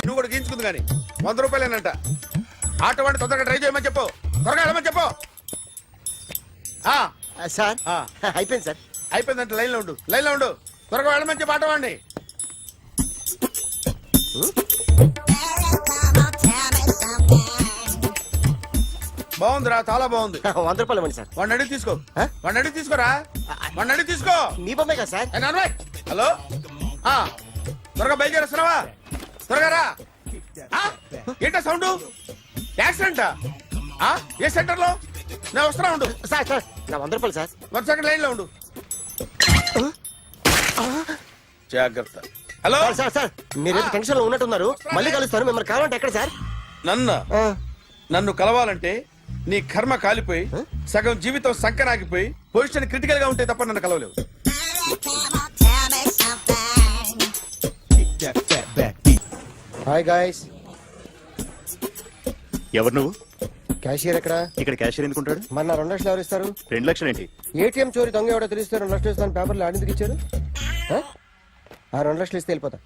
నువ్వు కూడా గీంచుకుంది కానీ 100 రూపాయలేనంట. ఆటో వాడిని తొందరగా ట్రై చేయమని చెప్పు, త్వరగా వెళ్ళమని చెప్పు. సార్ అయిపోయింది సార్. అయిపోయిందంటే లైన్లో ఉండు, లైన్లో ఉండు, త్వరగా వెళ్ళమని చెప్పు ఆటో వాడిని. బాగుందిరా, చాలా బాగుంది. 100 రూపాయలు ఇవ్వండి సార్. వాడిని అడిగి తీసుకో, వాడిని అడిగి తీసుకోరా, వాడిని అడిగి తీసుకో. మీ బొమ్మే కదా సార్. హలో, త్వరగా బయలుదేరేస్తున్నావా? త్వరగా రా. ఏంటా సౌండ్? యాక్సిడెంట్? ఏ సెంటర్ లో? నేను వస్తున్నా, ఉండు. సార్ సార్ నా 100 రూపాయలు సార్. 1 సెకండ్ లైన్ లో ఉండు. జాగ్రత్త. హలో సార్ సార్ సార్ మీరు టెన్షన్ లో ఉన్నట్టున్నారు. మళ్ళీ కలుస్తాను. మిమ్మల్ని కావాలంటే ఎక్కడ సార్? నన్ను కలవాలంటే నీ కర్మ కాలిపోయి సగం జీవితం సంకనాగిపోయి పొజిషన్ క్రిటికల్ గా ఉంటే తప్ప నన్ను కలవలేవు. Hi guys. ఎవరు నువ్వు? క్యాషియర్ ఎక్కడ? ఇక్కడ క్యాషియర్ ఎందుకుంటాడు? మన 2 లక్షలు ఎవరు ఇస్తారు? 2 లక్షలు ఏంటి? ఏటీఎం చోరీ దొంగ ఎవడో తెలిస్తే 2 లక్షలు ఇస్తాను పేపర్లు ఆడిందుకు ఇచ్చారు. ఆ 2 లక్షలు ఇస్తే వెళ్ళిపోతా.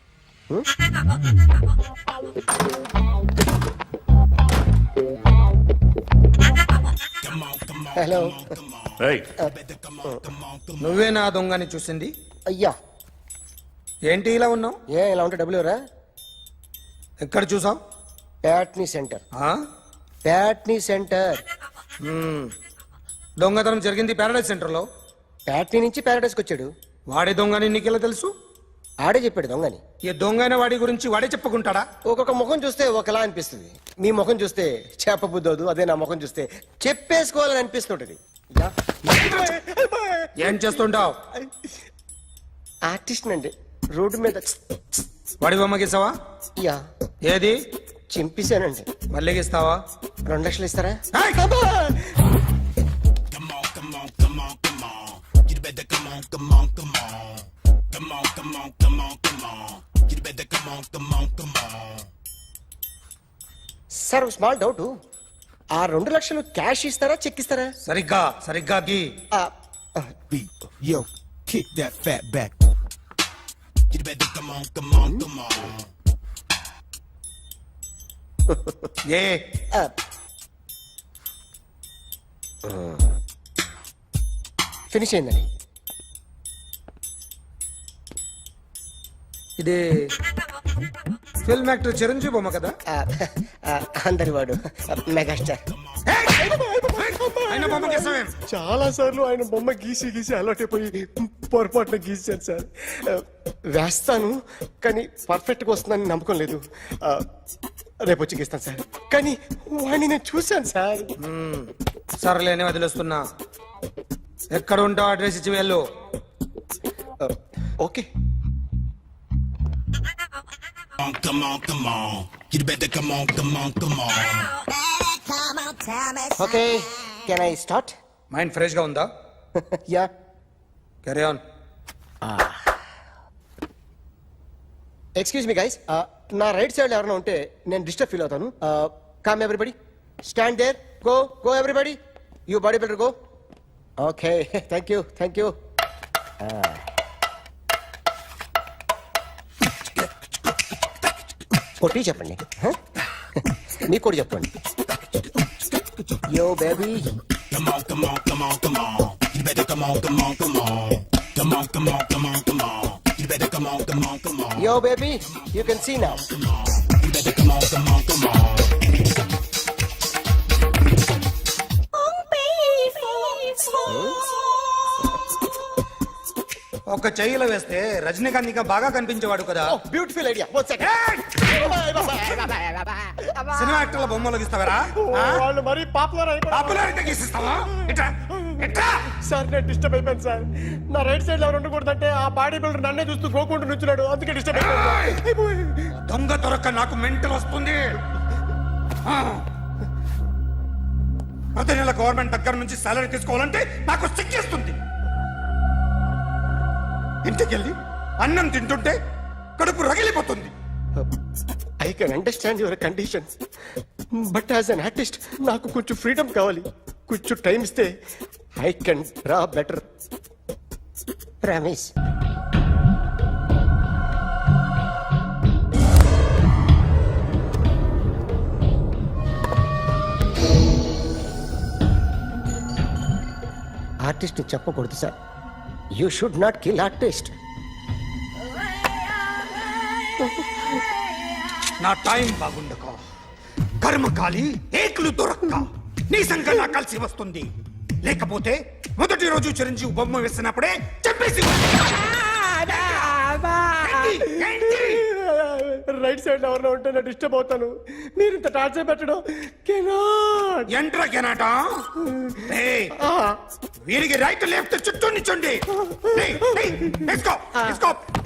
హలో. నువ్వే నా దొంగని చూసింది? అయ్యా ఏంటి ఇలా ఉన్నావు? ఏ ఇలా ఉంటే డబ్బులు ఎవరా? ఎక్కడ చూసావు? ప్యాట్నీ సెంటర్. ప్యాట్నీ సెంటర్. దొంగతనం జరిగింది ప్యారడైజ్ సెంటర్ లో. ప్యాట్నీ నుంచి ప్యారడైస్కి వచ్చాడు. వాడే దొంగని నీకెలా తెలుసు? ఆడే చెప్పాడు దొంగని. ఈ దొంగైన వాడి గురించి వాడే చెప్పుకుంటాడా? ఒక్కొక్క ముఖం చూస్తే ఒకలా అనిపిస్తుంది. మీ ముఖం చూస్తే చెప్పబుద్దోదు, అదే నా ముఖం చూస్తే చెప్పేసుకోవాలని అనిపిస్తుంటది. ఏం చేస్తుంటావు? ఆర్టిస్ట్ అండి. రోడ్డు మీద వాడి బొమ్మ గీసావా? యా. ఏది? చింపేశానండి. మళ్ళీ గీస్తావా? 2 లక్షలు ఇస్తారా? సార్ స్మాల్ డౌట్, ఆ 2 లక్షలు క్యాష్ ఇస్తారా చెక్ ఇస్తారా? సరిగ్గా సరిగ్గా గీ. ఏ ఫినిష్ అయిందండి. ఇది ఫిల్మ్ యాక్టర్ చిరంజీవి బొమ్మ కదా? అందరి వాడు మెగాస్టార్. ఆయన బొమ్మ గీసావేం? చాలా సార్లు ఆయన బొమ్మ గీసి గీసి అలవాటైపోయి పొరపాటున గీసాను సార్. వేస్తాను కానీ పర్ఫెక్ట్ గా వస్తుందని నమ్మకం లేదు. రేపు వచ్చి గీస్తాను సార్. కానీ వాడిని నేను చూశాను సార్. సర్లేని వదిలేస్తున్నా. ఎక్కడ ఉంటావు అడ్రస్ ఇచ్చి వెళ్ళు. Okay okay can I start? Mind fresh గా ఉందా? Yeah carry on. Excuse me guys, నా రైట్ సైడ్ ఎవరైనా ఉంటే నేను డిస్టర్బ్ ఫీల్ అవుతాను. Come everybody, stand there, go go everybody, you body builder go. Okay thank you thank you. కొట్టి చెప్పండి, మీకు కూడా చెప్పండి. Yo baby Yo, baby, you can see now. ఒక చెయ్యిలో వేస్తే రజనీకాంత్ ఇంకా బాగా కనిపించేవాడు కదా. Oh, beautiful idea. One second. Cinema యాక్టర్ల బొమ్మలు గీస్తావరా? వాళ్ళు మరీ పాపులర్ అయిపోయారు. పాపులారిటీ గీసిస్తావా? ఇట్రా ఇట్రా. సార్ నేను డిస్టర్బ్ అయిపోయాను సార్. నా రైట్ సైడ్ ఎవరు ఉండకూడదంటే ఆ బాడీ బిల్డర్ నన్నే చూస్తూ గోకుంటూ నుంచున్నాడు, అందుకే డిస్టర్బ్ అయిపోయాను. దొంగ దొరక్క నాకు మెంటల్ వస్తుంది. ప్రతి నెల గవర్నమెంట్ దగ్గర నుంచి సాలరీ తీసుకోవాలంటే నాకు సిగ్గేస్తుంది. ఇంటికెళ్ళి అన్నం తింటుంటే కడుపు రగిలిపోతుంది. I can understand your conditions, but as an artist నాకు కొంచెం ఫ్రీడమ్ కావాలి. కొంచెం టైం ఇస్తే I can draw better. Promise. Artist చెప్పకూడదు సార్. You should not kill artist. నా టైం బాగుండక కర్మకాలి ఏకులు దొరక్క నీ సంకల్లా కలిసి వస్తుంది. లేకపోతే మొదటి రోజు చిరంజీవి బొమ్మ వేసినప్పుడే చెప్పేసి రైట్ సైడ్ ఎవరిలో ఉంటే నేను డిస్టర్బ్ అవుతాను. మీరు ఇంత టార్చర్ పెట్టడం ఎంట్రా కెనాట. వీరికి రైట్ లెఫ్ట్ చుట్టూ నిచ్చండి.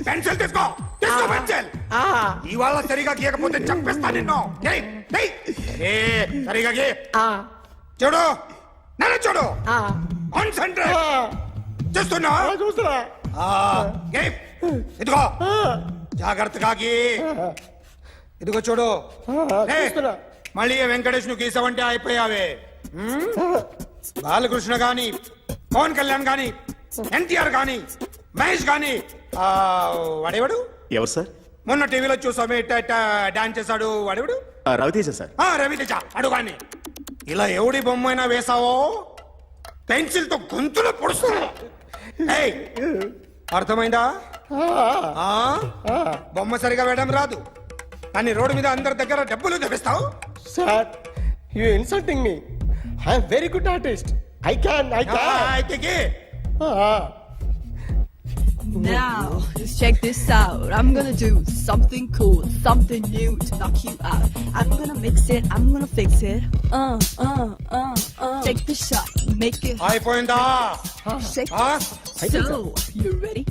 పెన్సిల్ తీసుకో, తీసుకో పెన్సిల్. ఇవాళ సరిగా గీయకపోతే చంపేస్తా నిన్ను. సరిగా గీ. చూడు నన్ను చూడు. కాన్సంట్రేట్ చూస్తున్నా చూస్తున్నా. ఇదిగో జాగ్రత్తగా గీ. ఇదిగో చూడు. మళ్ళీ వెంకటేష్ ను గీసావంటే అయిపోయావే. బాలకృష్ణ గాని, పవన్ కళ్యాణ్ గాని, ఎన్టీఆర్ గాని, మహేష్ గాని, వాడేవాడు ఎవరు సార్? మొన్న టీవీలో చూసామే డాన్స్ చేశాడు వాడేవాడు? రవితేజ సార్. రవితేజ అడుగాని. ఇలా ఎవడి బొమ్మ అయినా వేసావో పెన్సిల్ తో గొంతులో పొడుస్తా. అర్థమైందా? బొమ్మ సరిగా వేయడం రాదు కానీ రోడ్డు మీద అందరి దగ్గర డబ్బులు తెప్పిస్తావు. Sir you insulting me. I am very good artist. I can Now, just check this out. I'm gonna do something cool, something new to knock you out. I'm gonna mix it, I'm gonna fix it. Take the shot, make it. అయిపోయిందా? Shake it. So, you ready?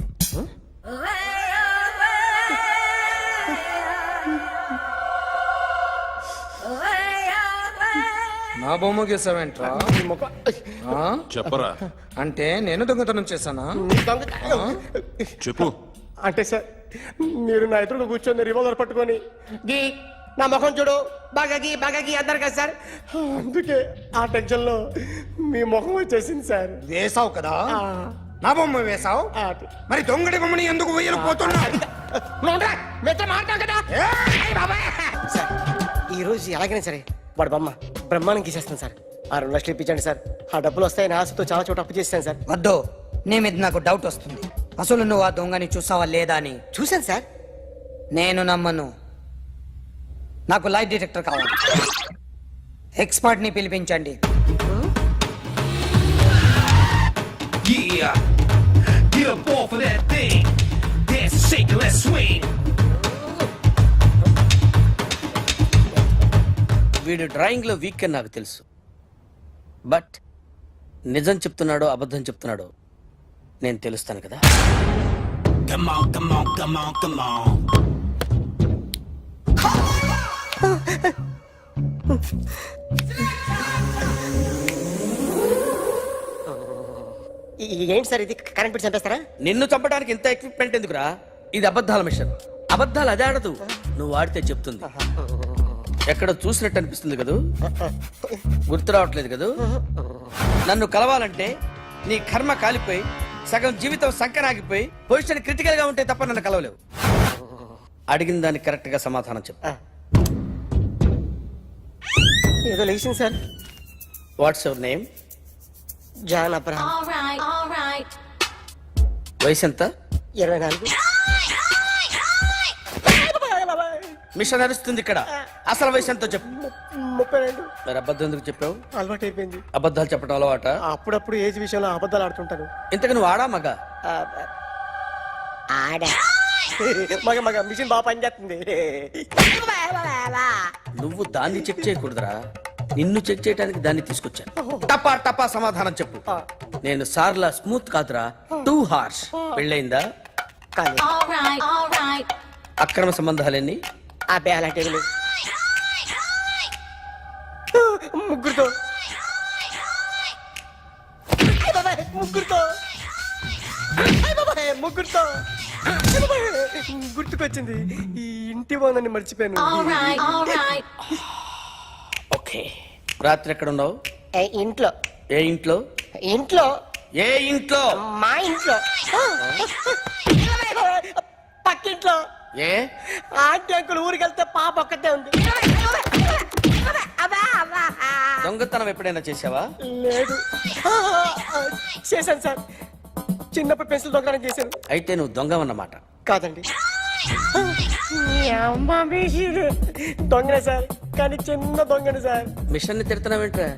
నా బొమ్మ గీసావేంట్రా? చెప్పరా. అంటే నేను దొంగతనం చేశానా? చెప్పు. అంటే సార్ మీరు నా ఎదురుగా కూర్చొని రివాల్వర్ పట్టుకొని గీ నా ముఖం చూడు బాగా గీ అన్నారు కదా సార్. అందుకే ఆ టెన్షన్ లో మీ ముఖం వచ్చేసింది సార్. వేసావు కదా, నా బొమ్మ వేసావు. మరి దొంగడి బొమ్మని ఎందుకు వేయలేకపోతున్నా? సార్ ఈ రోజు ఎలాగైనా సరే వాడు బొమ్మ బ్రహ్మాండం గీసేస్తాను సార్. 6 లక్షలు ఇప్పించండి సార్. ఆ డబ్బులు వస్తాయని ఆశతో చాలా చోట అప్పు చేస్తాను సార్. వద్దు, నీ మీద నాకు డౌట్ వస్తుంది. అసలు నువ్వు ఆ దొంగని చూసావా లేదా అని. చూశాను సార్. నేను నమ్మను. నాకు లైట్ డిటెక్టర్ కావాలి. ఎక్స్పర్ట్ ని పిలిపించండి. వీడు డ్రాయింగ్ లో వీక్ అని నాకు తెలుసు, బట్ నిజం చెప్తున్నాడో అబద్ధం చెప్తున్నాడో నేను తెలుస్తాను కదా. ఏంటి సార్ ఇది, కరెంట్ బిల్ చంపేస్తారా? నిన్ను చంపడానికి ఇంత ఎక్విప్మెంట్ ఎందుకురా? ఇది అబద్ధాల మిషన్. అబద్ధాలు అదే ఆడదు, నువ్వు వాడితే చెప్తుంది. ఎక్కడ చూసినట్టు అనిపిస్తుంది కదూ, గుర్తు రావట్లేదు కదూ. నన్ను కలవాలంటే నీ కర్మ కాలిపోయి సగం జీవితం సంకనాగిపోయి పొజిషన్ క్రిటికల్ గా ఉంటే తప్ప నన్ను కలవలేవు. అడిగిన దానికి కరెక్ట్ గా సమాధానం చెప్పు. ఏదో లేచింది sir. What's your name? John Abraham. వయసు ఎంత? 24. మిషన్ నడుస్తుంది ఇక్కడ. అసలు వయసు ఎంతో చెప్పు. 32. మరి అబద్ధం ఎందుకు చెప్పావు? అలవాటు అయిపోయింది. అబద్ధాలు చెప్పడం అలవాట? అప్పుడప్పుడు ఏజ్ విషయంలో అబద్ధాలు ఆడుతుంటాను. ఇంతకు నువ్వు ఆడా మగ? ఆడా. మగ మగ మిషన్ బాగా పనిచేస్తుంది. నువ్వు దాన్ని చెక్ చేయకూడదురా, నిన్ను చెక్ చేయడానికి దాన్ని తీసుకొచ్చాను. టపా టపా సమాధానం చెప్పు. నేను సార్లా స్మూత్ కాదురా, టూ హార్ష్. పెళ్ళయిందా? కానీ అక్రమ సంబంధాలన్నీ? అబ్బాయి అలాంటి ముగ్గురుతో ముగ్గురుతో ముగ్గురుతో గుర్తుకొచ్చింది. ఈ ఇంటి బాగుందని మర్చిపోయాను. ఓకే. రాత్రి ఎక్కడ ఉన్నావు? ఇంట్లో. ఏ ఇంట్లో? ఇంట్లో. ఏ ఇంట్లో? మా ఇంట్లో. పక్కింట్లో. ఏ ఆంటీ అంకుల్ ఊరికి వెళ్తే పాప ఒక్కతే ఉంది. దొంగతనం ఎప్పుడైనా చేసావా? లేదు. చేశాను సార్, చిన్నప్పుడు పెన్సిల్ దొంగతనం చేశాను. అయితే నువ్వు దొంగవన్నమాట. కాదండి, దొంగనే సార్, కానీ చిన్న దొంగని సార్. మిషన్ ని తిడుతున్నావేంట్రా?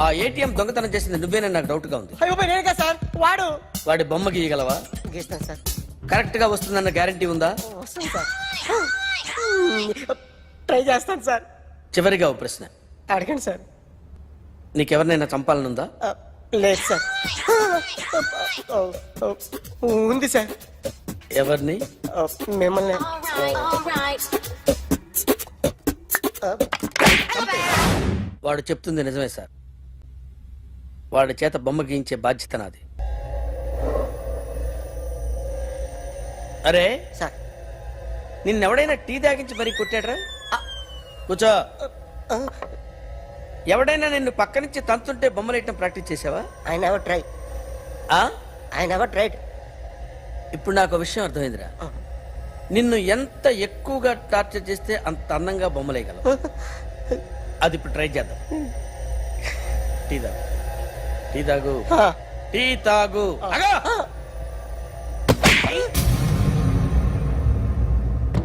ఆ ఏటీఎం దొంగతనం చేసింది నువ్వేనని నాకు డౌట్ గా ఉంది. అయ్యో నేను కదా సార్, వాడు. వాడి బొమ్మ గీయగలవా? గీస్తాను సార్. కరెక్ట్ గా వస్తుందన్న గ్యారంటీ ఉందా? వస్తాను సార్, ట్రై చేస్తాను సార్. చివరిగా ఓ ప్రశ్న అడగండి సార్. నీకెవరినైనా చంపాలనుందా? లేదు సార్. ఉంది సార్. ఎవరిని? మిమ్మల్ని. వాడు చెప్తుంది నిజమే సార్. వాడి చేత బొమ్మ గీయించే బాధ్యత నాది. అరే సార్, నిన్నెవడైనా టీ తాగించి మరీ కొట్టాడ్రా? కూర్చో. ఎవడైనా నిన్ను పక్క నుంచి తంతుంటే బొమ్మలేయటం ప్రాక్టీస్ చేసావా? I never try. I never tried. ఇప్పుడు నాకు విషయం అర్థమైందిరా. నిన్ను ఎంత ఎక్కువగా టార్చర్ చేస్తే అంత అందంగా బొమ్మలేయగలవు. అది ఇప్పుడు ట్రై చేద్దాం. టీ తాగు, టీ తాగు, టీ తాగు.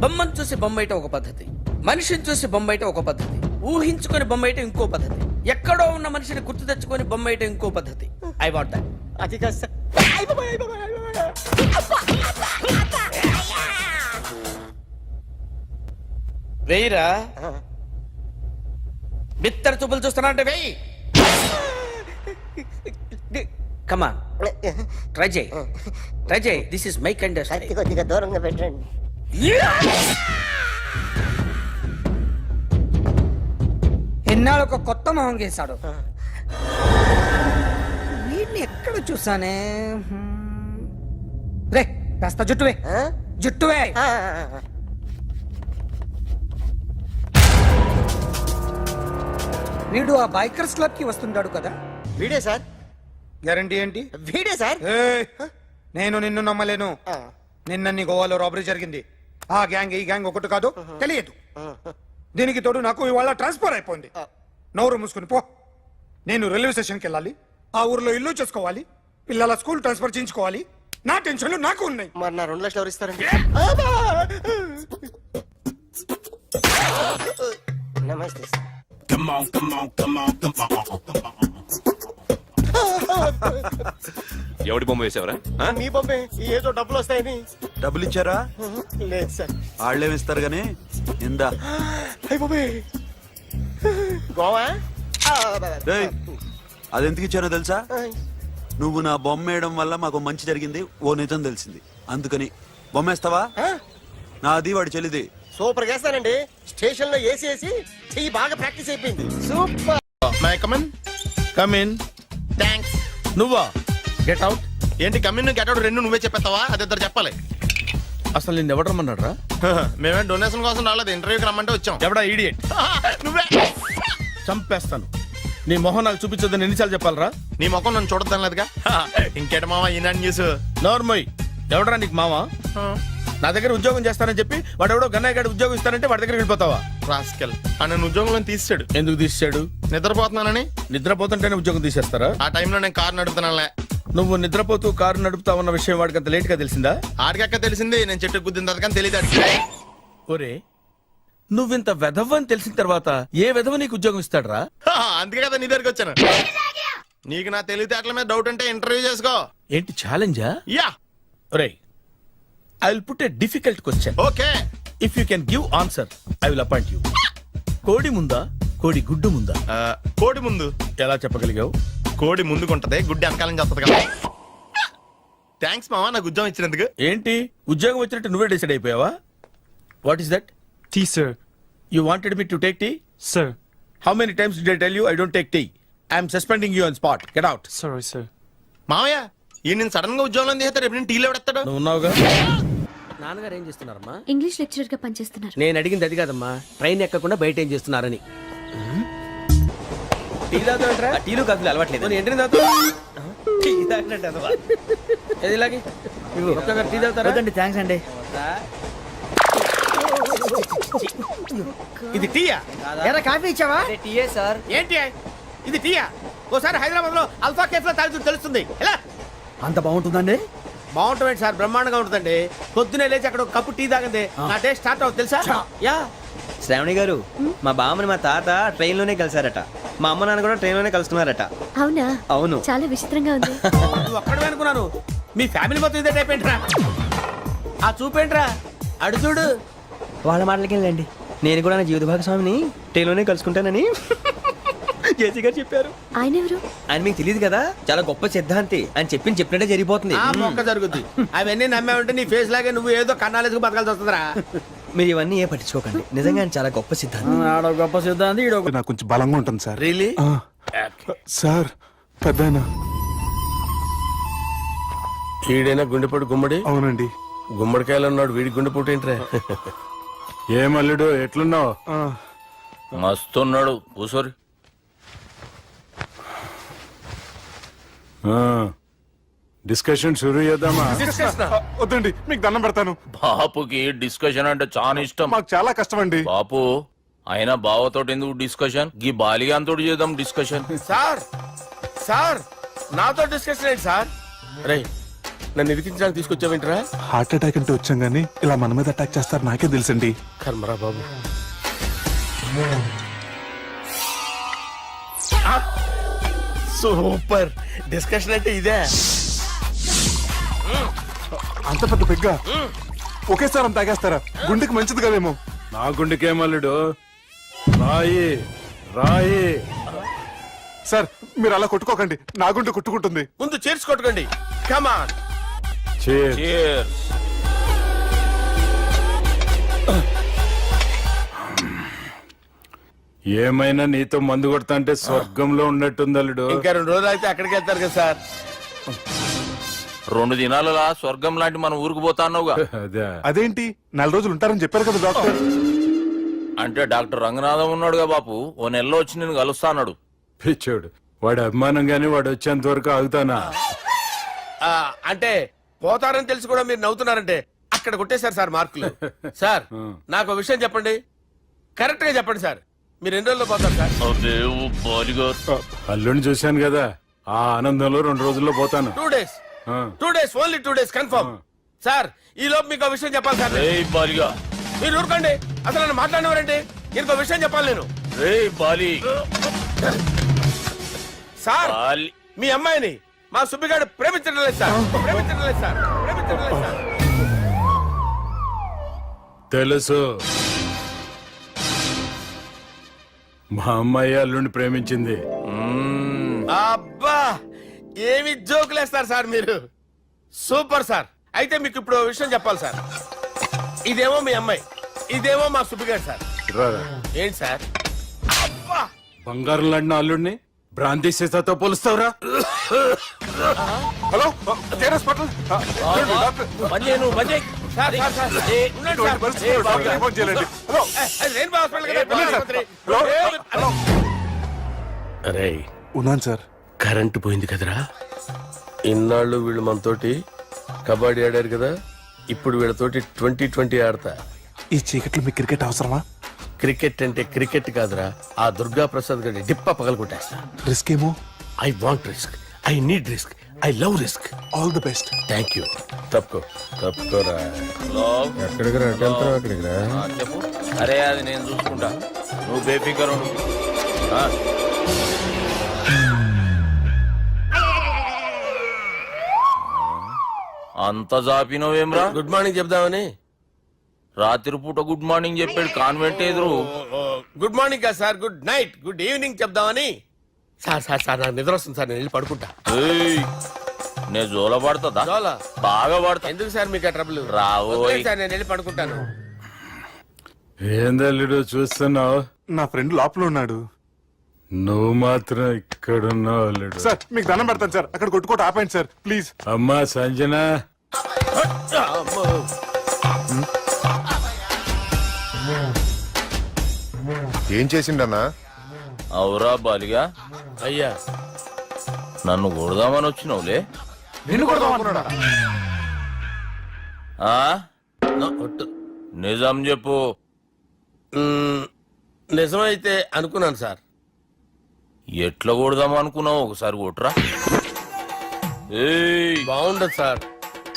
బొమ్మను చూసి బొమ్మేయటం ఒక పద్ధతి, మనిషిని చూసి బొమ్మేయటం ఒక పద్ధతి, ఊహించుకొని బొమ్మేయటం ఇంకో పద్ధతి, ఎక్కడో ఉన్న మనిషిని గుర్తు తెచ్చుకొని బొమ్మేయటం ఇంకో పద్ధతి. I want that. అది కాదు సార్. వెయ్యిరా. బిత్తర చూపులు చూస్తున్నా అంటే వెయ్యి. కమాన్, ట్రై చేయి, ట్రై చేయి. This is my kind of style. కొద్దిగా దూరంగా పెట్టండి. ఎన్నాళ్ళు ఒక కొత్త మొహం గీశాడు. వీడిని ఎక్కడ చూసానే? రే కాస్త జుట్టువే, జుట్టువే. వీడు ఆ బైకర్స్ క్లబ్ కి వస్తుంటాడు కదా? వీడే సార్. గ్యారంటీ ఏంటి? వీడే సార్. నేను నిన్ను నమ్మలేను. నిన్న నీ గోవాలో రాబరీ జరిగింది. ఆ గ్యాంగ్ ఈ గ్యాంగ్ ఒకటి కాదు, తెలియదు. దీనికి తోడు నాకు ఇవాళ ట్రాన్స్ఫర్ అయిపోయింది. నోరు మూసుకుని పో. నేను రైల్వే స్టేషన్కి వెళ్ళాలి, ఆ ఊర్లో ఇల్లు చేసుకోవాలి, పిల్లల స్కూల్ ట్రాన్స్ఫర్ చేయించుకోవాలి. నా టెన్షన్లు నాకు ఉన్నాయి. మరి నా 2 లక్షలు ఎవరు ఇస్తారండి? నమస్తే సార్. ఎవడి బొమ్మ వేసావరా? మీ బొమ్మే. ఏదో డబ్బులు వస్తాయని. డబ్బులు ఇచ్చారా? లేదు సార్. వాళ్ళేమిస్తారు గానీ ఇందా. అయ్య బాబే, గోవా. అదెందుకు ఇచ్చానో తెలుసా? నువ్వు నా బొమ్మ వేయడం వల్ల మాకు మంచి జరిగింది, ఓ నిజం తెలిసింది. అందుకని బొమ్మేస్తావా? నాది వాడి చెల్లిది. సూపర్ చేస్తానండి. స్టేషన్ లో ఏసీ చెయ్యి బాగా ప్రాక్టీస్ అయిపోయింది. Super. My come on come in. Thanks. నువ్వా? Get out. ఏంటి కమిన్ గెట్ అవుట్ రెండు నువ్వే చెప్పేస్తావా? అది ఇద్దరు చెప్పాలి. అసలు నిన్ను ఎవడు రమ్మన్నాడు రా? మేమే డొనేషన్ కోసం రాలేదు, ఇంటర్వ్యూకి రమ్మంటే వచ్చాం. ఎవడా ఈడియట్? నువ్వే. చంపేస్తాను. నీ మొహం నాకు చూపించొద్దని ఎన్నిసార్లు చెప్పాలరా? నీ ముఖం నన్ను చూడద్దాం లేదుగా. ఇంకేట మామ ఈనాడు న్యూస్. నోర్మోయ్, ఎవడరా నీకు మావా? నా దగ్గర ఉద్యోగం చేస్తానని చెప్పి వాడు ఎవడో గన్నయ్య గారి ఉద్యోగం ఇస్తానంటే వాడి దగ్గర వెళ్ళిపోతావా? రాస్కెల్. నన్ను ఉద్యోగంలో తీసాడు. ఎందుకు తీసాడు? నిద్రపోతున్నానని. నిద్రపోతుంటేనే ఉద్యోగం తీసేస్తారా? ఆ టైంలో నేను కారు నడుపుతున్నానులే. నువ్వు నిద్రపోతూ కారు నడుపుతా ఉన్న విషయం వాడికి అంత లేట్ గా తెలిసిందా? ఆడికక్క తెలిసింది, నేను చెట్టు గుద్దిన తర్వాత కానీ తెలియదు. ఒరే, నువ్వింత వెధవ్ అని తెలిసిన తర్వాత ఏ వెధవ నీకు ఉద్యోగం ఇస్తాడరా? అందుకే కదా నీ దగ్గరికి వచ్చాను. నీకు నా తెలివితేటల మీద డౌట్ అంటే ఇంటర్వ్యూ చేసుకో. ఏంటి ఛాలెంజా? యా. ఒరే, I will put a difficult question. Okay. If you can give answer I will appoint you. కోడి ముందా, కోడి గుడ్డు ముందా? కోడి ముందు. ఎలా చెప్పగలిగావు? కోడి ముందుకుంటది, గుడ్డి వెనకాలని చేస్తుంది కదా. థ్యాంక్స్ మామా నాకు ఉద్యోగం ఇచ్చినందుకు. ఏంటి ఉద్యోగం వచ్చినట్టు నువ్వే డిసైడ్ అయిపోయావా? What is that? Tea sir. You wanted me to take tea? Sir. How many times did I tell you I don't take tea? I am suspending you on spot. Get out. Sorry, sir. మామయ్య ఈ నేను sudden గా ఉద్యోగంలో తీస్తాడు, రేపు నేను టీలో పెడతాడు. నువ్వు ఉన్నావుగా? నాన్నగారు ఏం చేస్తున్నారమ్మా? ఇంగ్లీష్ లెక్చరర్ గా పనిచేస్తున్నారు. నేను అడిగింది అది కాదమ్మా, ట్రైన్ ఎక్కకుండా బయట ఏం చేస్తున్నారని. టీ తాగుతాంట్రా? టీలు కాఫీలు అలవాట్లేదు. ఎంట్రీ తాగుతా. టీ తాగినట్టు ఏది ఇలాగే ఒక్కగారు టీ తాగుతారా? థ్యాంక్స్ అండి. ఇది టీయా? ఎరా కాఫీ ఇచ్చావా? టీయే సార్. ఏంటి ఇది టీయా? ఓసారి హైదరాబాద్ లో అల్ఫా కేఫ్ లో తాగుతూ తెలుస్తుంది. ఎలా అంత బాగుంటుందండి? బాగుంటుంది సార్, బ్రహ్మాండంగా ఉంటుందండి. పొద్దునే లేచి అక్కడ ఒక కప్పు టీ తాగండి నా డే స్టార్ట్ అవుతుంది తెలుసా? యా. శ్రావణి గారు, మా బామ్మని మా తాత ట్రైన్ లోనే కలిసారట. మా అమ్మ నాన్న కూడా ట్రైన్ లోనే కలుస్తున్నారట. అవునా? అవును. చాలా విచిత్రంగా ఉంది. నువ్వు ఒక్కడే అనుకున్నాను, మీ ఫ్యామిలీ మొత్తం ఇదే టైప్ ఏంట్రా? ఆ చూపేంట్రా? అడు చూడు. వాళ్ళ మాటలకి వెళ్ళండి. నేను కూడా నా జీవిత భాగస్వామిని ట్రైన్ లోనే కలుసుకుంటానని జేసీ గారు చెప్పారు. ఆయన ఎవరు? ఆయన మీకు తెలియదు కదా, చాలా గొప్ప సిద్ధాంతి అని చెప్పినట్టే జరిగిపోతుంది. ఆ మొక్క జరుగుద్ది. అవన్నీ నమ్మావంటే నీ ఫేస్ లాగే నువ్వు ఏదో కన్నాలేసుకు బతకాల్సి వస్తుందిరా. మీరు ఇవన్నీ ఏ పట్టించుకోకండి, నిజంగా ఆయన చాలా గొప్ప సిద్ధాంతి. ఆడో గొప్ప సిద్ధాంతి, ఈడో నాకు కొంచెం బలంగా ఉంటుంది సార్. రియలీ? సార్ పెద్దయినా. ఈడైనా గుండెపోటు గుమ్మడి? అవునండి. గుమ్మడికాయలు ఉన్నాడు, వీడి గుండెపోటు ఏంట్రా? ఏం అల్లుడు ఎట్లున్నావు? మస్తున్నాడు కూసోరి. డిస్కషన్ షురూ చేద్దామా? వద్దండి, మీకు దండం పెడతాను. బాపుకి డిస్కషన్ అంటే చాలా ఇష్టం. మాకు చాలా కష్టం అండి. బాపు అయినా బావతోటి ఎందుకు డిస్కషన్? గీ బాలిగాంతోటి చేద్దాం డిస్కషన్. సార్ సార్ నాతో డిస్కషన్ ఏంటి సార్? రే, నన్ను ఇరికించడానికి తీసుకొచ్చావేంట్రా? హార్ట్ అటాక్ అంటే వచ్చాం గానీ ఇలా మన మీద అటాక్ చేస్తారు నాకే తెలుసండి. కర్మరా బాబు. సూపర్ డిస్కషన్ అంటే ఇదే. అంత పెద్ద పెగ్గ ఒకేసారి అంత తాగేస్తారా? గుండెకి మంచిది కదేమో. నా గుండెకేమల్లుడు, రాయి రాయి. సార్ మీరు అలా కొట్టుకోకండి, నా గుండె కొట్టుకుంటుంది. ముందు చేర్చి కొట్టుకోండి. కమాన్. Cheers. ఏమైనా నీతో మందు కొడతా అంటే స్వర్గంలో ఉన్నట్టుంది అల్లుడు. ఇంకా 2 రోజులు అయితే అక్కడికి వెళ్తారు కదా సార్. 2 దినాలలా స్వర్గం లాంటి మన ఊరికి పోతాన్నావుగా. అదే. అదేంటి 4 రోజులు ఉంటారని చెప్పారు కదా డాక్టర్. అంటే డాక్టర్ రంగనాథం ఉన్నాడుగా బాపు, ఓ నెలలో వచ్చి నేను కలుస్తా అన్నాడు. పిచ్చోడు, వాడు అభిమానంగానే వాడు వచ్చేంత వరకు ఆగుతానా? అంటే పోతారని తెలిసి కూడా మీరు నవ్వుతున్నారంటే అక్కడ కొట్టేశారు సార్ మార్కులు. సార్ నాకు ఒక విషయం చెప్పండి, కరెక్ట్ గా చెప్పండి సార్, మీరు ఎన్ని రోజుల్లో పోతారు సార్? అల్లుడిని చూశాను కదా, ఆ ఆనందంలో 2 రోజుల్లో పోతాను. 2 days. 2 days, only 2 days confirm. Sir ఈ లోపు మీకు విషయం చెప్పాలి సార్. మీరు ఊరుకోండి, అసలు నన్ను మాట్లాడినవారంటే ఇంకో విషయం చెప్పాలి నేను. సార్ మీ అమ్మాయిని మా సుబ్బిగాడు ప్రేమించడం లేదు సార్. ప్రేమించడం లేదు సార్. ప్రేమించడం లేదు సార్. తెలుసు, మా అమ్మాయి అల్లుడిని ప్రేమించింది. అబ్బా ఏమి జోకులేస్తారు సార్ మీరు. Super sir. అయితే మీకు ఇప్పుడు విషయం చెప్పాలి సార్. ఇదేమో మీ అమ్మాయి, ఇదేమో మా సుబ్బిగారు సార్. ఏంటి సార్? అబ్బా బంగారం లాంటి అల్లుడిని బ్రాంతి సీసాతో పోలుస్తావురా? హలో హాస్పిటల్ అరే ఉన్నాను సార్. కరెంటు పోయింది కదరా. ఇన్నాళ్ళు వీళ్ళు మనతోటి కబడ్డీ ఆడారు కదా, ఇప్పుడు వీళ్ళతోటి 2020 ఆడతా. ఈ చీకట్లో మీ క్రికెట్ అవసరమా? క్రికెట్ అంటే క్రికెట్ కాదురా, ఆ దుర్గా ప్రసాద్ గారి డిప్ప పగలగొట్టేస్తా. రిస్క్ ఏమో. I want risk, I need risk, I love risk. All the best. Thank you. తప్పుకోరా. ఎక్కడికి రా అక్కడికి రా. చెప్పు. అరే అది నేను చూసుకుంటా, నువ్వు బేఫికర్ ఉండు. అంత జాపినవేమ్రా? గుడ్ మార్నింగ్ చెప్దామని. రాత్రి పూట గుడ్ మార్నింగ్ చెప్పాడు కాన్వెంట్ ఎదురు. గుడ్ మార్నింగ్ కాదు sir, good night, good evening చెప్దామని. సార్ సార్ సార్ నాకు నిద్ర వస్తుంది సార్, నేను వెళ్ళి పడుకుంటా. ఏయ్, నేను జోల పడుతుందా? చాలా బాగా పడతా. ఎందుకు సార్ మీకు ట్రబుల్? రావోయ్ సార్ నేను వెళ్ళి పడుకుంటాను. ఏందల్లుడు చూస్తున్నావు? నా ఫ్రెండ్ లోపల ఉన్నాడు. నువ్వు మాత్రం ఇక్కడున్నావు అల్లుడు. సార్ మీకు దండం పెడతాను సార్, అక్కడ కొట్టుకోట ఆపండి సార్ ప్లీజ్. అమ్మా సంజన, ఏం చేసిండన్నా? అవురా బాలిగా, అయ్యా నన్ను కొడదామని వచ్చినావులే. ఆ? నిజం చెప్పు. నిజమైతే అనుకున్నాను సార్. ఎట్లా కొడదాం అనుకున్నావు? ఒకసారి కొట్రా. ఏయ్, బాగుండదు సార్.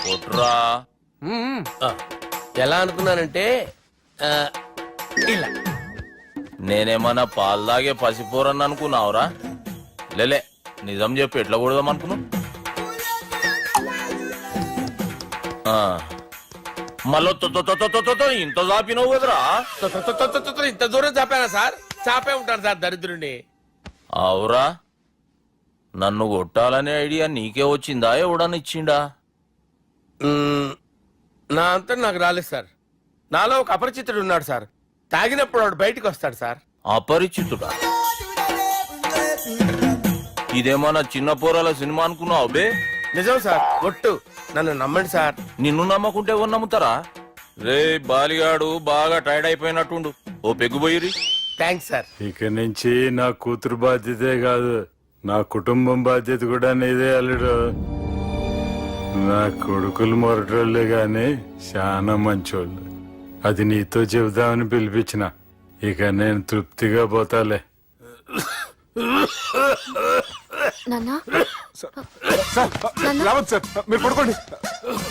కొట్రా. ఎలా అనుకున్నానంటే ఇలా. నేనేమన్నా పాలు తాగే పసిపోరని అనుకున్నావురా? లేలే, నిజం చెప్పు, ఎట్లా కొడదాం అనుకున్నావు? మళ్ళీ ఇంత చాపినవు కదరా? ఇంత దూరం చాపానా సార్? చాపే ఉంటాను సార్ దరిద్రుడిని. అవురా, నన్ను కొట్టాలనే ఐడియా నీకే వచ్చిందా? ఎవడన్నా ఇచ్చిండా? నా అంతా నాకు రాలేదు సార్. నాలో ఒక అపరిచితుడు ఉన్నాడు సార్. తాగినప్పుడు వాడు బయటికి వస్తాడు సార్. అపరిచితుడా? ఇదేమన్నా చిన్న పోరాల సినిమా అనుకున్నావు బే? నిజం సార్, ఒట్టు, నన్ను నమ్మండి సార్. నిన్ను నమ్మకుంటే ఎవరు నమ్ముతారా? రే బాలిగాడు బాగా టైర్డ్ అయిపోయినట్టుండు, ఓ పెగ్గుబోయిరి. Thanks sir. ఇక నుంచి నా కూతురు బాధ్యతే కాదు, నా కుటుంబం బాధ్యత కూడా నీదే అల్లుడు. నా కొడుకులు మొరటోళ్ళే గాని చాలా మంచోళ్ళు. అది నీతో చెబుదామని పిలిపించిన. ఇక నేను తృప్తిగా పోతాలే. రావద్దు సార్, మీరు పడుకోండి.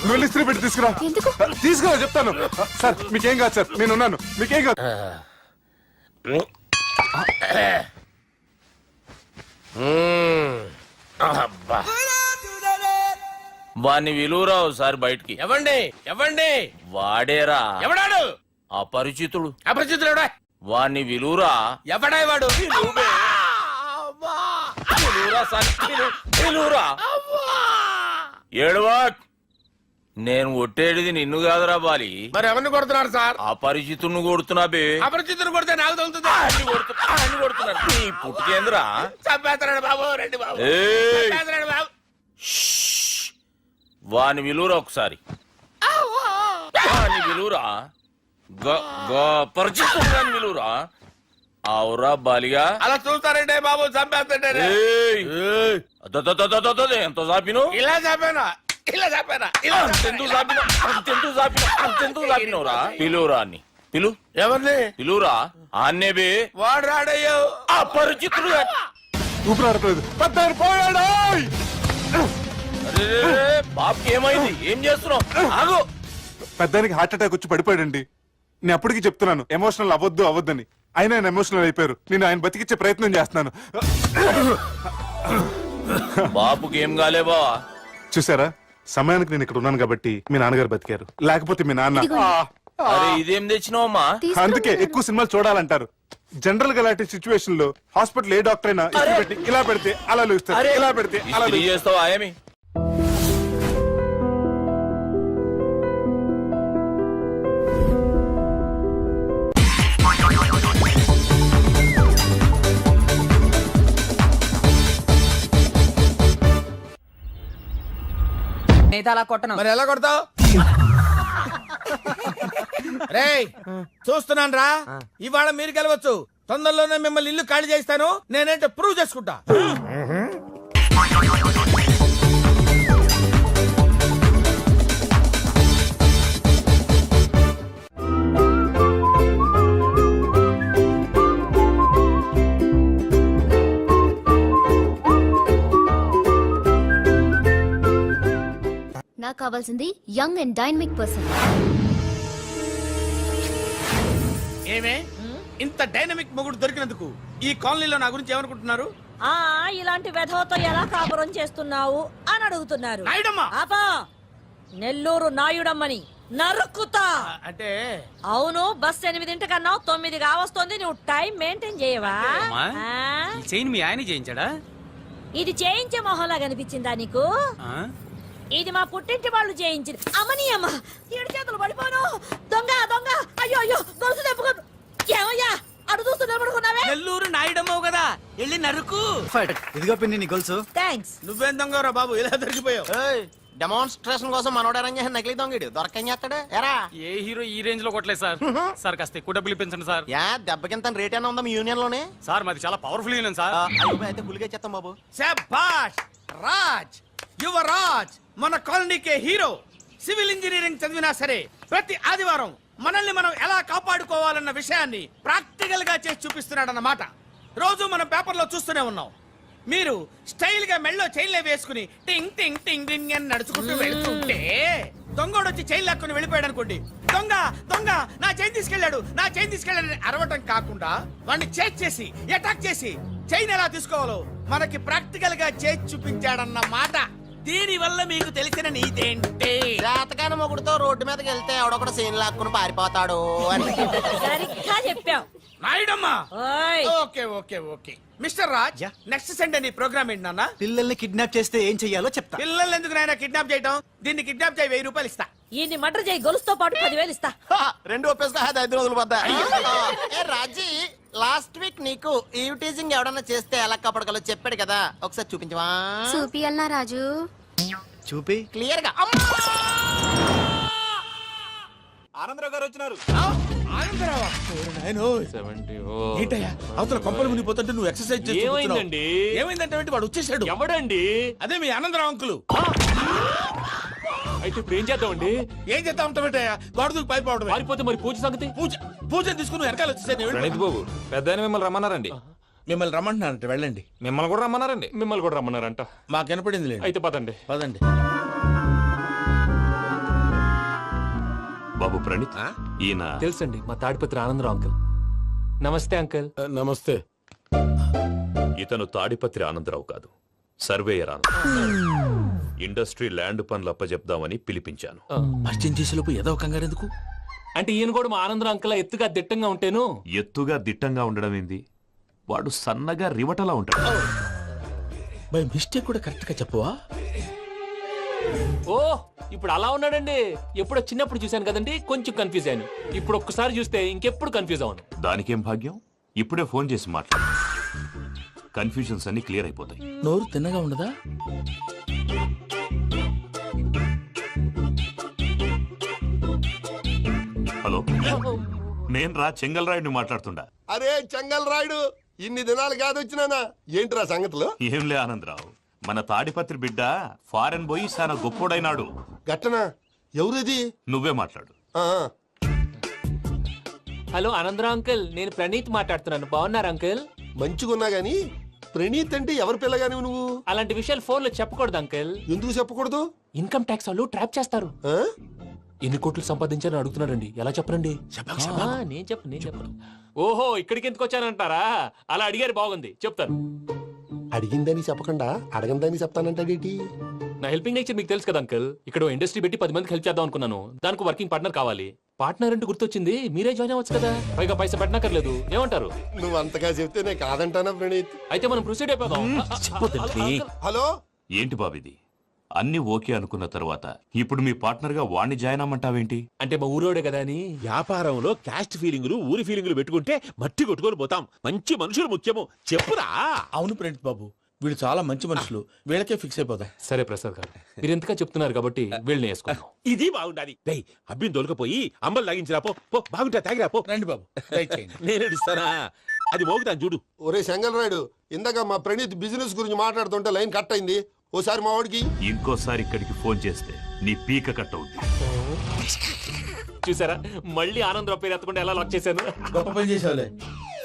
నువ్వు వెళ్ళి ఇస్త్రీ పెట్టి తీసుకురా. తీసుకురా చెప్తాను సార్. మీకేం కాదు సార్, నేనున్నాను, మీకేం కాదు. అబ్బా, వాణ్ణి విలువరా ఒకసారి బయటికి. ఎవండి ఎవండి? వాడేరా. ఎవడాడు? అపరిచితుడు. అపరిచితుడు ఎవడా? వాణ్ణి విలువరా. ఎవడా వాడు? ఏడవా, నేను కొట్టేది నిన్ను కాదురా బాలి. మరి ఎవరిని కొడుతున్నారు సార్? అపరిచితుడిని కొడుతున్నా బే. అపరిచితుడు కొడితే నాకు తగులుతుంది. కొడుతున్నారు నీ పుట్టుకేంద్రా. చంపేస్తాడు బాబు, రండి బాబు. ఏయ్, చంపేస్తాడు బాబు. వాని విలువరా ఒకసారి. వాని విలువరా. పరిచితుడు విలువరా. అవురా బాలిగా. అలా చూస్తారంటే బాబు, చంపేస్తాడే. ఎంత చాపిను? ఇలా చంపానా? ఇలా చంపానా? ఇలా అంతెందుకు చాపిన? అంతెందుకు చాపిన? అంతెందుకు చాపినవురా? పిలువురా అని. పిలు. ఎవరిని పిలువురా. ఆన్నే బే. వాడు రాడయ్యో. అపరిచితుడు. ఊపిరాడట్లేదు. పెద్ద పోయాడు. బాబుకి ఏమైంది? ఏం చేస్తున్నావు? ఆగు. పెద్దానికి హార్ట్ అటాక్ వచ్చి పడిపోయాడండి. నేను అప్పటికి చెప్తున్నాను ఎమోషనల్ అవ్వద్దని. ఆయన ఎమోషనల్ అయిపోయారు. నేను ఆయన బతికిచ్చే ప్రయత్నం చేస్తున్నాను. బాబుకి ఏం కాలే బావా? చూసారా, సమయానికి నేను ఇక్కడ ఉన్నాను కాబట్టి మీ నాన్నగారు బతికారు. లేకపోతే మీ నాన్న అరే ఇదేం తెచ్చినావమ్మా? అందుకే ఎక్కువ సినిమాలు చూడాలంటారు. జనరల్ గా ఇలాంటి సిచ్యువేషన్ లో హాస్పిటల్ ఏ డాక్టర్ అయినా ఇస్త్రీ పెట్టి ఇలా పెడితే అలా లూస్తారు, ఇలా పెడితే అలా ఇస్త్రీ చేస్తావా ఏమి? నేత అలా కొట్టను. మరి ఎలా కొడతావు? రేయ్ చూస్తున్నాను రా, ఇవాళ మీరు గెలవచ్చు. తొందరలోనే మిమ్మల్ని ఇల్లు ఖాళీ చేస్తాను. నేనేంటో ప్రూవ్ చేసుకుంటా. నాకు కావాల్సింది యంగ్ అండ్ డైనమిక్ పర్సన్. ఏమే ఇంత డైనమిక్ మొగుడు దొరికినందుకు ఈ కాలనీలో నా గురించి ఏమనుకుంటున్నారు? ఇలాంటి వెధవతో ఎలా కాపురం చేస్తున్నావు అని అడుగుతున్నారు. నాయుడమ్మా! ఆపా! నెల్లూరు నాయుడమ్మని నరుక్కుతా. అంటే అవును, బస్ 8:00 9 కావస్తుంది. నువ్వు టైం మెయింటైన్ చేయవా? చైన్ మీ ఆయన చేయించాడా? ఇది చేయించే మొహంలా కనిపించిందా నీకు? ఇది మా పుట్టింటి వాళ్ళు చేయించింది. అమ్మని అమ్మ, 7 చేతులు పడిపోను. దొంగ దొంగ, అయ్యో అయ్యో, గొలుసు తెప్పుకోను. ఏమయ్యా అడు చూస్తూ నిలబడుకున్నావే? నెల్లూరు నాయుడమ్మవు కదా, వెళ్ళి నరుకు. ఇదిగో పిన్ని నీ గొలుసు. థ్యాంక్స్. నువ్వేం దొంగరా బాబు, ఇలా దొరికిపోయావు? డెమాన్స్ట్రేషన్ కోసం మనోడు అరేంజ్ చేసిన నకిలీ దొంగడు దొరకం చేస్తాడు. ఎరా ఏ హీరో ఈ రేంజ్ లో కొట్టలేదు సార్. సార్ కాస్త ఎక్కువ డబ్బులు ఇప్పించండి సార్. యా దెబ్బకింత రేట్ అయినా ఉందా మీ యూనియన్ లోనే? సార్ మాది చాలా పవర్ఫుల్ యూనియన్ సార్. అయితే గులిగా చేస్తాం బాబు. శభాష్ రాజ్, యువరాజ్, మన కాలనీకే హీరో. సివిల్ ఇంజనీరింగ్ చదివినా సరే ప్రతి ఆదివారం మనల్ని మనం ఎలా కాపాడుకోవాలన్న విషయాన్ని ప్రాక్టికల్ గా చేసి చూపిస్తున్నాడన్నమాట. రోజు మనం పేపర్లో చూస్తూనే ఉన్నాం. మీరు స్టైల్ గా మెళ్ళో చైన్లే వేసుకుని టింగ్ టింగ్ టింగ్ టింగ్ అని నడుచుకుంటూ వెళ్తుంటే దొంగోడు వచ్చి చైన్ లాక్కుని వెళ్ళిపోయాడు అనుకోండి. దొంగ దొంగ నా చైన్ తీసుకెళ్లాడు, నా చైన్ తీసుకెళ్లాడని అరవటం కాకుండా వాడిని చేజ్ చేసి అటాక్ చేసి చైన్ ఎలా తీసుకోవాలో మనకి ప్రాక్టికల్ గా చేసి చూపించాడన్నమాట. దీని వల్ల మీకు తెలిసిన నీతేంటి? జాతకాన మొగుడుతో రోడ్డు మీదకి వెళ్తే ఎవడొకడు సీన్ లాక్కుని పారిపోతాడు అని. సరిగ్గా చెప్పావు నాయుడమ్మా. ఓయ్. Okay okay okay mister Raj, next Sunday నీ ప్రోగ్రామ్ ఏంటి నాన్న? పిల్లల్ని కిడ్నాప్ చేస్తే ఏం చెయ్యాలో చెప్తా. పిల్లలు ఎందుకు నాయన కిడ్నాప్ చేయటం? దీన్ని కిడ్నాప్ చేయి, 1000 రూపాయలు ఇస్తా. ఈయన్ని మర్డర్ చేయి, గొలుసుతో పాటు 10,000 ఇస్తా. 2 ఒప్పేస్తా, 5 రోజులు పడ్డా. ఏ రాజీ, లాస్ట్ వీక్ నీకు ఈవ్ టీజింగ్ ఎవడన్నా చేస్తే ఎలా కాపాడగలో చెప్పాడు కదా, ఒకసారి చూపించవా? చూపియల్నా రాజు? చూపి. క్లియర్ గా. ఆనందరావు గారు వచ్చినారు. ఆనందరావా? ఏంటయ్యా అవతల కొంపలు మునిగిపోతుంటే నువ్వు ఎక్సర్సైజ్ చేస్తూ ఏమైందండి? ఏమైందంటే వాడు వచ్చేసాడు. ఎవడండి? అదే మీ ఆనందరావు అంకులు. అయితే ఇప్పుడు ఏం చేద్దామండి? ఏం చేస్తా ఉంటావేటయ్యా, గొడవకు పైపోవడం. పారిపోతే మరి పూజ సంగతి? పూజ తీసుకుని వెనకాల వచ్చేసాను. బాబు పెద్ద మిమ్మల్ని రమ్మన్నారండి. మిమ్మల్ని రమ్మంటున్నారంట, వెళ్ళండి. మిమ్మల్ని కూడా రమ్మన్నారండి. మిమ్మల్ని కూడా రమ్మన్నారంట. మాకు వినపడింది లేదు. అయితే పదండి. పదండి. బాబు ప్రణీత్, ఈయన తెలుసండి, మా తాడిపత్రి ఆనందరావు అంకుల్. నమస్తే అంకుల్. నమస్తే. ఇతను తాడిపత్రి ఆనందరావు కాదు, సర్వేయర్ ఆనందరావు. ఇండస్ట్రీ ల్యాండ్ పనులు అప్పజెప్దామని పిలిపించాను. పరిచయం చేసేలోపు ఏదో కంగారు ఎందుకు? అంటే ఈయన కూడా మా ఆనందరావు అంకుల్ ఎత్తుగా దిట్టంగా ఉంటేను. ఎత్తుగా దిట్టంగా ఉండడం ఏంది, వాడు సన్నగా రివటలా ఉంటాడు. బై మిస్టేక్ కూడా కరెక్ట్ గా చెప్పవా? ఓ ఇప్పుడు అలా ఉన్నాడండి. ఎప్పుడో చిన్నప్పుడు చూశాను కదండి, కొంచెం కన్ఫ్యూజ్ అయ్యాను. ఇప్పుడు ఒక్కసారి చూస్తే ఇంకెప్పుడు కన్ఫ్యూజ్ అవ్వను. దానికేం భాగ్యం, ఇప్పుడే ఫోన్ చేసి మాట్లాడు, కన్ఫ్యూజన్స్ అన్ని క్లియర్ అయిపోతాయి. నోరు తిన్నగా ఉండదా? హలో, నేను రా చెంగల్ రాయుడిని మాట్లాడుతుండా. అరే చెంగల్ రాయుడు, ఇన్ని దినాలు కాదు వచ్చినానా? ఏంట్రా సంగతులు? ఏంలే ఆనందరావు, మన తాడిపత్రి బిడ్డ ఫారెన్ పోయి చాలా గొప్పోడైనాడు. గట్టనా? ఎవరిది? నువ్వే మాట్లాడు. హలో ఆనందరావు అంకుల్, నేను ప్రణీత్ మాట్లాడుతున్నాను. బాగున్నారు అంకుల్? మంచిగున్నా గాని ప్రణీత్ అంటే ఎవరి పిల్లగాని నువ్వు? అలాంటి విషయాలు ఫోన్ లో చెప్పకూడదు అంకుల్. ఎందుకు చెప్పకూడదు? ఇన్కమ్ ట్యాక్స్ వాళ్ళు ట్రాప్ చేస్తారు. ఎన్ని కోట్లు సంపాదించాలని అడుగుతున్నారండి, ఎలా చెప్పరండి? నేను చెప్పను. ఓహో, ఇక్కడికి ఎందుకు వచ్చానంటారా? అలా అడిగారు, బాగుంది, చెప్తాను. అడిగిందని చెప్పకుండా అడగందని చెప్తానంటాడేటి? నా హెల్పింగ్ నేచర్ మీకు తెలుసు కదా అంకుల్. ఇక్కడ ఇండస్ట్రీ పెట్టి 10 మందికి హెల్ప్ చేద్దాం అనుకున్నాను. దానికి వర్కింగ్ పార్ట్నర్ కావాలి. పార్ట్నర్ అంటే గుర్తొచ్చింది, మీరే జాయిన్ అవ్వచ్చు కదా, పైగా పైసా పెట్టనక్కర్లేదు. ఏమంటారు? నువ్వు అంతగా చెప్తే నేను కాదంటానా ప్రణీత్? అయితే మనం ప్రొసీడ్ అయిపోదాం. హలో, ఏంటి బాబిది? అన్ని ఓకే అనుకున్న తర్వాత ఇప్పుడు మీ పార్ట్నర్ గా వాణ్ణి జాయిన్ అమ్మంటావేంటి? అంటే మా ఊరోడే కదా అని. వ్యాపారంలో క్యాస్ట్ ఫీలింగులు ఊరి ఫీలింగులు పెట్టుకుంటే మట్టి కొట్టుకొని పోతాం. మంచి మనుషులు ముఖ్యము, చెప్పురా. అవును ప్రణీత్ బాబు, వీళ్ళు చాలా మంచి మనుషులు, వీళ్ళకే ఫిక్స్ అయిపోతాం. సరే ప్రసాద్ గారు, మీరు ఎంతగా చెప్తున్నారు కాబట్టి వీళ్ళని వేసుకున్నాం. ఇది బాగుండాలి. డై అబ్బిని దొలకపోయి అమ్మలు తాగించిరా పో. పో బాగుంటా తాగిరా పో. రండి బాబు, దయచేయండి. నేను ఇస్తానా? అది మోగుతాను చూడు. ఒరే చెంగల్ రాయుడు, ఇందాక మా ప్రణీత్ బిజినెస్ గురించి మాట్లాడుతుంటే లైన్ కట్ అయింది. ఓసారి మా వాడికి ఇంకోసారి ఇక్కడికి ఫోన్ చేస్తే నీ పీక కట్ అవుద్ది. చూసారా, మళ్ళీ ఆనందరావు పేరు ఎత్తకుండా ఎలా లాక్ చేశాను. గొప్ప పని చేసావులే.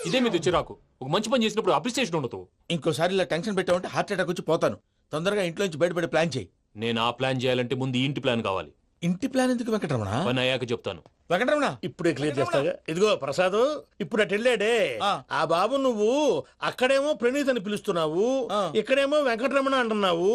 ఇదే మీద చిరాకు. ఒక మంచి పని చేసినప్పుడు అప్రిసియేషన్ ఉండదు. ఇంకోసారి ఇలా టెన్షన్ పెట్టామంటే హార్ట్ అటాక్ వచ్చి పోతాను. తొందరగా ఇంట్లో నుంచి బయటపడే ప్లాన్ చేయి. నేను ఆ ప్లాన్ చేయాలంటే ముందు ఈ ఇంటి ప్లాన్ కావాలి. ఇంటి ప్లాన్ ఎందుకు వెంకటరమణ? పని అయ్యాక చెప్తాను. వెంకటరమణ ఇప్పుడే క్లియర్ చేస్తాగా. ఇదిగో ప్రసాద్, ఇప్పుడు అటు వెళ్ళాడే ఆ బాబు, నువ్వు అక్కడేమో ప్రణీత్ అని పిలుస్తున్నావు, ఇక్కడేమో వెంకటరమణ అంటున్నావు.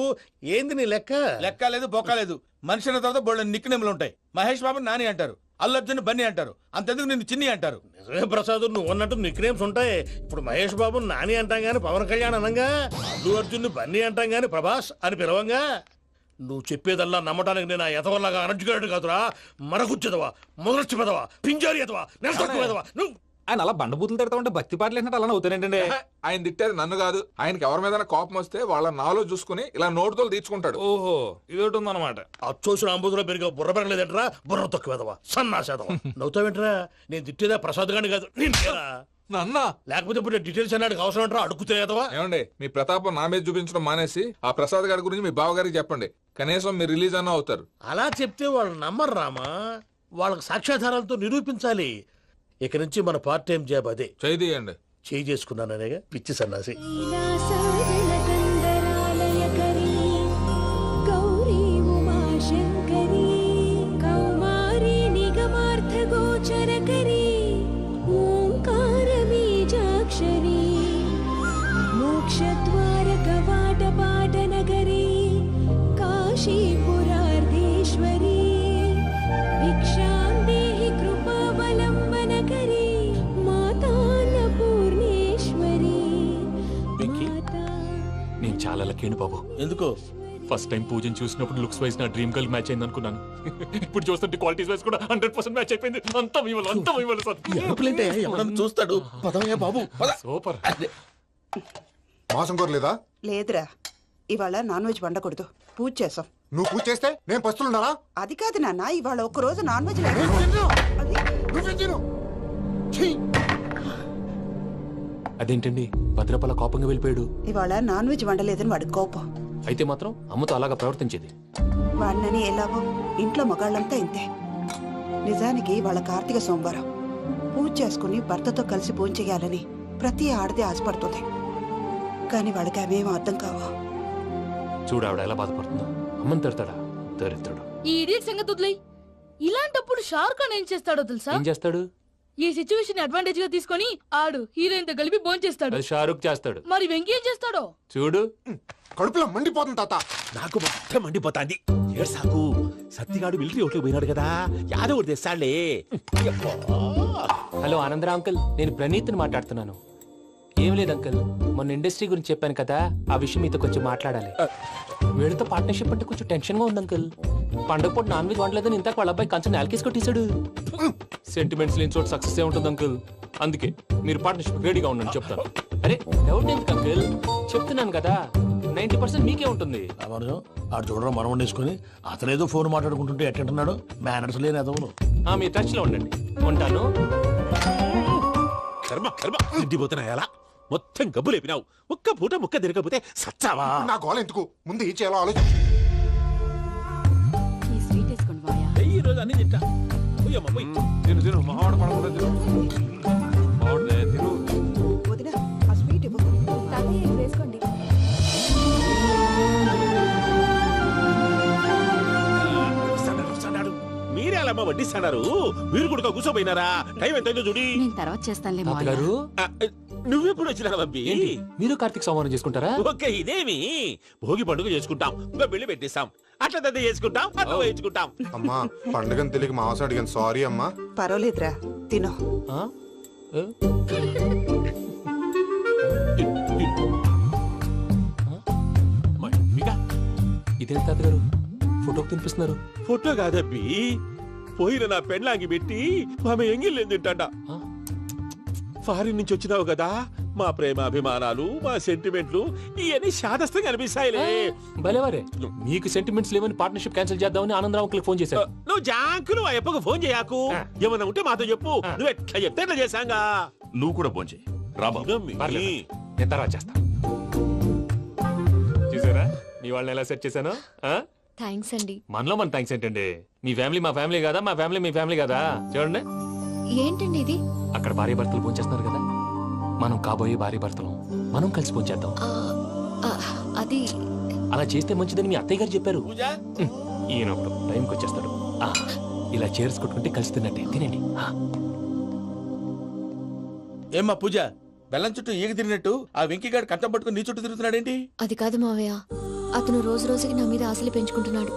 ఏంది నీ లెక్క? లెక్క లేదు, బొక్క లేదు. మనిషి అన్న తర్వాత బోళ్ళ నిక్ నేమ్లు ఉంటాయి. మహేష్ బాబు నాని అంటారు, అల్లు అర్జున్ బన్నీ అంటారు, అంతెందుకు నిన్ను చిన్ని అంటారు. నిజమే ప్రసాద్, నువ్వు అన్నట్టు నిక్ నేమ్స్ ఉంటాయి. ఇప్పుడు మహేష్ బాబు నాని అంటాం గాని పవన్ కళ్యాణ్ అనంగా, అల్లు అర్జున్ బన్నీ అంటాం గాని ప్రభాస్ అని పిలవంగా. నువ్వు చెప్పేదల్లా నమ్మటానికి నేను ఆ ఎతవల్లాగా అనర్జుకేటెడ్ కాదురా. మరగుచ్చదవా, మొదలచ్చి పెదవా, పింజారి ఎదవా, నెలసొక్కుదవా నువ్వు. ఆయన అలా బండబూతులు తిడతా ఉంటే భక్తి పాటలు ఏంటంటే అలా అవుతానంటే. ఆయన తిట్టేది నన్ను కాదు, ఆయనకి ఎవరి మీద కోపం వస్తే వాళ్ళ నాలో చూసుకుని ఇలా నోటుతో తీర్చుకుంటాడు. ఓహో, ఇదొకటి ఉందన్నమాట. అచ్చోసిన అంబుధులో పెరిగే బుర్ర పెరగలేదంటరా, బుర్ర తొక్కువేదవా, సన్నాసేదవా. నవ్వుతావేంట్రా? నేను తిట్టేదా ప్రసాద్ గాని కాదు, నిన్నేరా. నన్నా? లేకపోతే ఇప్పుడు డీటెయిల్స్ అన్నాడు అవసరం అంటారా? అడుగుతాయేదవా. ఏమండి, మీ ప్రతాపం నా మీద చూపించడం మానేసి ఆ ప్రసాద్ గారి గురించి మీ బావగారికి చెప్పండి. కనీసం మీరు రిలీజ్ అన్న అవుతారు. అలా చెప్తే వాళ్ళు నమ్మరు రామా. వాళ్ళకి సాక్ష్యాధారాలతో నిరూపించాలి. ఇక నుంచి మన పార్ట్ టైం జాబ్ అదే. చేయండి. చేయి చేసుకున్నాననేగా పిచ్చి సన్నాసి. నేను చాలా లక్కీ బాబు. ఎందుకు? ఫస్ట్ టైం పూజను చూసినప్పుడు లుక్స్ వైజ్ నా డ్రీమ్ గర్ల్ మ్యాచ్ అయింది అనుకున్నాను. ఇప్పుడు చూస్తుంటే క్వాలిటీస్ వైజ్ కూడా 100% మ్యాచ్ అయిపోయింది. అంతా మీ వల్ల సార్. ఎవడన్నా చూస్తాడు. పదవయ్యా బాబు, పద. సూపర్. మాసం కోరలేదా? లేదురా, ఇవాళ నాన్ వెజ్ వండకూడదు, పూజ చేసాం. నువ్వు పూజ చేస్తే నేను పస్తులున్నారా? అది కాదు నాన్న, ఇవాళ ఒక్క రోజు నాన్ వెజ్ అదేంటండి భద్రపల కోపంగా వెళ్ళిపోయాడు? ఇవాళ నాన్ వెజ్ వండలేదని వాడి కోపం. అయితే మాత్రం అమ్మతో అలాగా ప్రవర్తించేది. వాడినని ఎలాగో ఇంట్లో మగాళ్ళంతా ఇంతే. నిజానికి వాళ్ళ కార్తీక సోమవారం పూజ చేసుకుని భర్తతో కలిసి పూజ చేయాలని ప్రతి ఆడది ఆశపడుతుంది. కానీ వాళ్ళకి అవేమో అర్థం కావా. చూడు ఆవిడ ఎలా బాధపడుతుందో. అమ్మని తిడతాడా దరిద్రుడు. ఈ ఇడియట్ సంగతి వదిలేయ్. ఇలాంటప్పుడు షారుఖ్ ఖాన్ ఏం చేస్తాడో తెలుసా? ఏం చేస్తాడు? ఈ సిచ్యువేషన్ అడ్వాంటేజ్ గా తీసుకొని ఆడు హీరోయిన్ తో కలిపి బోన్ చేస్తాడు. అది షారుఖ్ చేస్తాడు. మరి వెంకీ ఏం చేస్తాడో చూడు. కడుపులో మండిపోతుంది తాత. నాకు మొత్తం మండిపోతాంది. ఏడ్సాకు, సత్తిగాడు మిలిటరీ ఓట్లు పోయినాడు కదా, యాదవ్ తెస్తాడులే. హలో ఆనందరా అంకుల్, నేను ప్రణీత్ని మాట్లాడుతున్నాను. ఏం లేదు అంకుల్, మొన్న ఇండస్ట్రీ గురించి చెప్పాను కదా, ఆ విషయం మీతో కొంచెం మాట్లాడాలి. వీళ్ళతో పార్ట్నర్షిప్ అంటే కొంచెం టెన్షన్ గా ఉంది అంకుల్. పండగ పూట నాన్ వెజ్ వండలేదని ఇంతకు వాళ్ళ అబ్బాయి కంచెం నేలకేసి కొట్టేశాడు. సెంటిమెంట్స్ లేని చోట సక్సెస్ ఏ ఉంటుంది అంకుల్. అందుకే మీరు పార్ట్నర్షిప్ రెడీగా ఉండండి చెప్తాను. అరే డౌట్ ఎందుకు అంకుల్, చెప్తున్నాను కదా 90% మీకే ఉంటుంది. ఆడు చూడడం మనం వండేసుకుని అతనేదో ఫోన్ మాట్లాడుకుంటుంటే ఎట్టంటున్నాడు. మేనర్స్ లేని అదవును. మీ టచ్ లో ఉండండి. ఉంటాను. కర్మ కర్మ తిండిపోతున్నా ఎలా మొత్తం గబ్బు లేపినావు. ఒక్క పూట ముక్క తిరగకపోతే సచ్చావా? నా గోల ఎందుకు, ముందు ఏం చేయాలో ఆలోచించు. ఈ రోజు అన్ని తింటా. తిను మావాడు పడకుండా తిను. వదినా, ఆ స్వీట్ ఇవ్వు. వేసుకోండి. మీరే అలా వడ్డిస్తాడారు. మీరు కూడా కూర్చోపోయినారా? టైం ఎంతైందో చూడి. నేను తర్వాత చేస్తానులే తాతగారు, నువ్వెప్పుడు వచ్చినా బంబి? మీరు కార్తీక్ సంహారం చేసుకుంటారా? ఓకే, ఇదేమి భోగి పండుగ చేసుకుంటాం, ఇంకా బిల్లు పెట్టిస్తాం. అట్లా దద్ద చేసుకుంటాం అట్లా వేయించుకుంటాం. అమ్మా పండుగని తెలియక మాంసం అడిగాను సారీ అమ్మా. పర్వాలేదురా తినో. ఇదేం తాతగారు ఫోటోకి తినిపిస్తున్నారు? ఫోటో కాదబ్బి, పోయిన నా పెళ్ళాంగి పెట్టి ఆమె ఎంగిల్లేం తింటాడ. ఫారిన్ నుంచి వచ్చినావు కదా, మా ప్రేమ అభిమానాలు మా సెంటిమెంట్లు ఇవన్నీ శాదస్తంగా అనిపిస్తాయిలే. భలేవారే, మీకు సెంటిమెంట్స్ లేవని పార్ట్నర్షిప్ క్యాన్సిల్ చేద్దామని ఆనందరావు అంకుల్ ఫోన్ చేశారు. నువ్వు జాంకులు ఆ అప్పకు ఫోన్ చేయకు, ఏమన్నా ఉంటే మాతో చెప్పు. నువ్వు ఎట్లా చెప్తే ఎట్లా చేశాంగా. నువ్వు కూడా ఫోన్ చేయి రాబా. నేను తర్వాత చేస్తా. చూసారా మీ వాళ్ళని ఎలా సెట్ చేశాను? థ్యాంక్స్ అండి. మనలో మన థ్యాంక్స్ ఏంటండి? మీ ఫ్యామిలీ మా ఫ్యామిలీ కదా, మా ఫ్యామిలీ మీ ఫ్యామిలీ కదా. చూడండి, ఏంటండి ఇది? అక్కడ భార్య భర్తలు ఫోన్ చేస్తున్నారు కదా, మనం కాబోయే భార్య భర్తలు మనం కలిసి ఫోన్ చేద్దాం. అది అలా చేస్తే మంచిదని మీ అత్తయ్య గారు చెప్పారు. పూజ ఈయన ఒకడు టైంకి వచ్చేస్తాడు. ఇలా చేర్స్ కొట్టుకుంటే కలిసి తిన్నట్టే. తినండి. ఏమ్మా పూజ, బెల్లం చుట్టూ ఈగ తిరిగినట్టు ఆ వెంకీగాడు కట్టం పట్టుకుని నీ చుట్టూ తిరుగుతున్నాడేంటి? అది కాదు మావయ్య, అతను రోజు రోజుకి నా మీద ఆశలు పెంచుకుంటున్నాడు.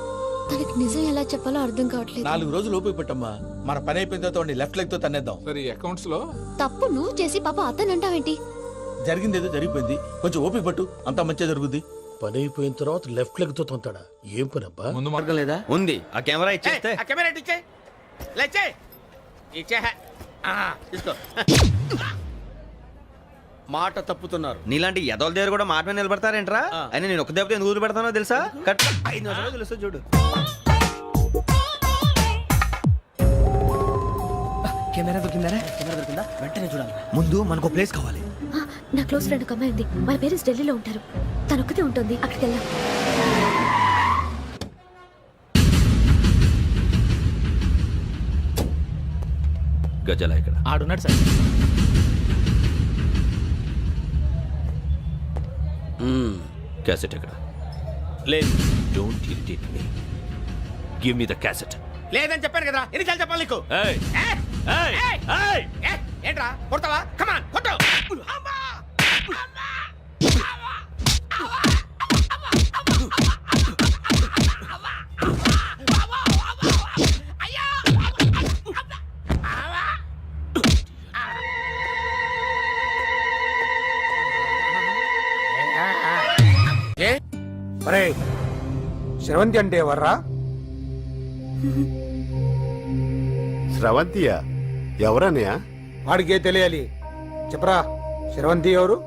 తనకి నిజం ఎలా చెప్పాలో అర్థం కావట్లేదు. 4 రోజులు ఓపిక పట్టమ్మా, మన పని అయిపోయిన తర్వాత లెఫ్ట్ లెగ్ తో తన్నేద్దాం. సరే అకౌంట్స్ లో తప్పు నువ్వు చేసి పాప అతను అంటావేంటి? జరిగింది ఏదో జరిగిపోయింది, కొంచెం ఓపిక పట్టు, అంతా మంచిగా జరుగుద్ది. పని అయిపోయిన తర్వాత లెఫ్ట్ లెగ్ తో తొంతాడా? ఏం పని అబ్బా? ముందు మార్గం లేదా? ఉంది. ఆ కెమెరా ఇచ్చేస్తే తీసుకో. మాట తప్పుతున్నారు. నీలాంటి ఎదల దగ్గర కూడా మాట మీద నిలబడతారేంట్రా? అని నేను ఒక దెబ్బతో ఎందుకు పెడతానో తెలుసా? కట్ 5 నిమిషాలు తెలుసా చూడు. కెమెరా దొరికిందా? వెంటనే చూడాలి. ముందు మనకు ప్లేస్ కావాలి. నా క్లోజ్ ఫ్రెండ్ ఒక అమ్మాయి ఉంది. వాళ్ళ పేరెంట్స్ ఢిల్లీలో ఉంటారు. తను ఒక్కతే ఉంటుంది. అక్కడికి వెళ్దాం. గజాల ఇక్కడ ఆడున్నాడు సార్. క్యాసెట్ ఎక్కడ? లేదు. Don't irritate me. Give me the cassette. లేదని చెప్పాను కదా, ఎన్నిసార్లు చెప్పాలి నీకు? ఏయ్ ఏయ్ ఏయ్ ఏంట్రా కొడతావా? కమాన్ కొట్టు. అరే శ్రవంతి అంటే ఎవర్రా? స్రవంతియా? ఎవరన్నయ్యా? వాడికే తెలియాలి. చెప్పరా, శ్రవంతి ఎవరు?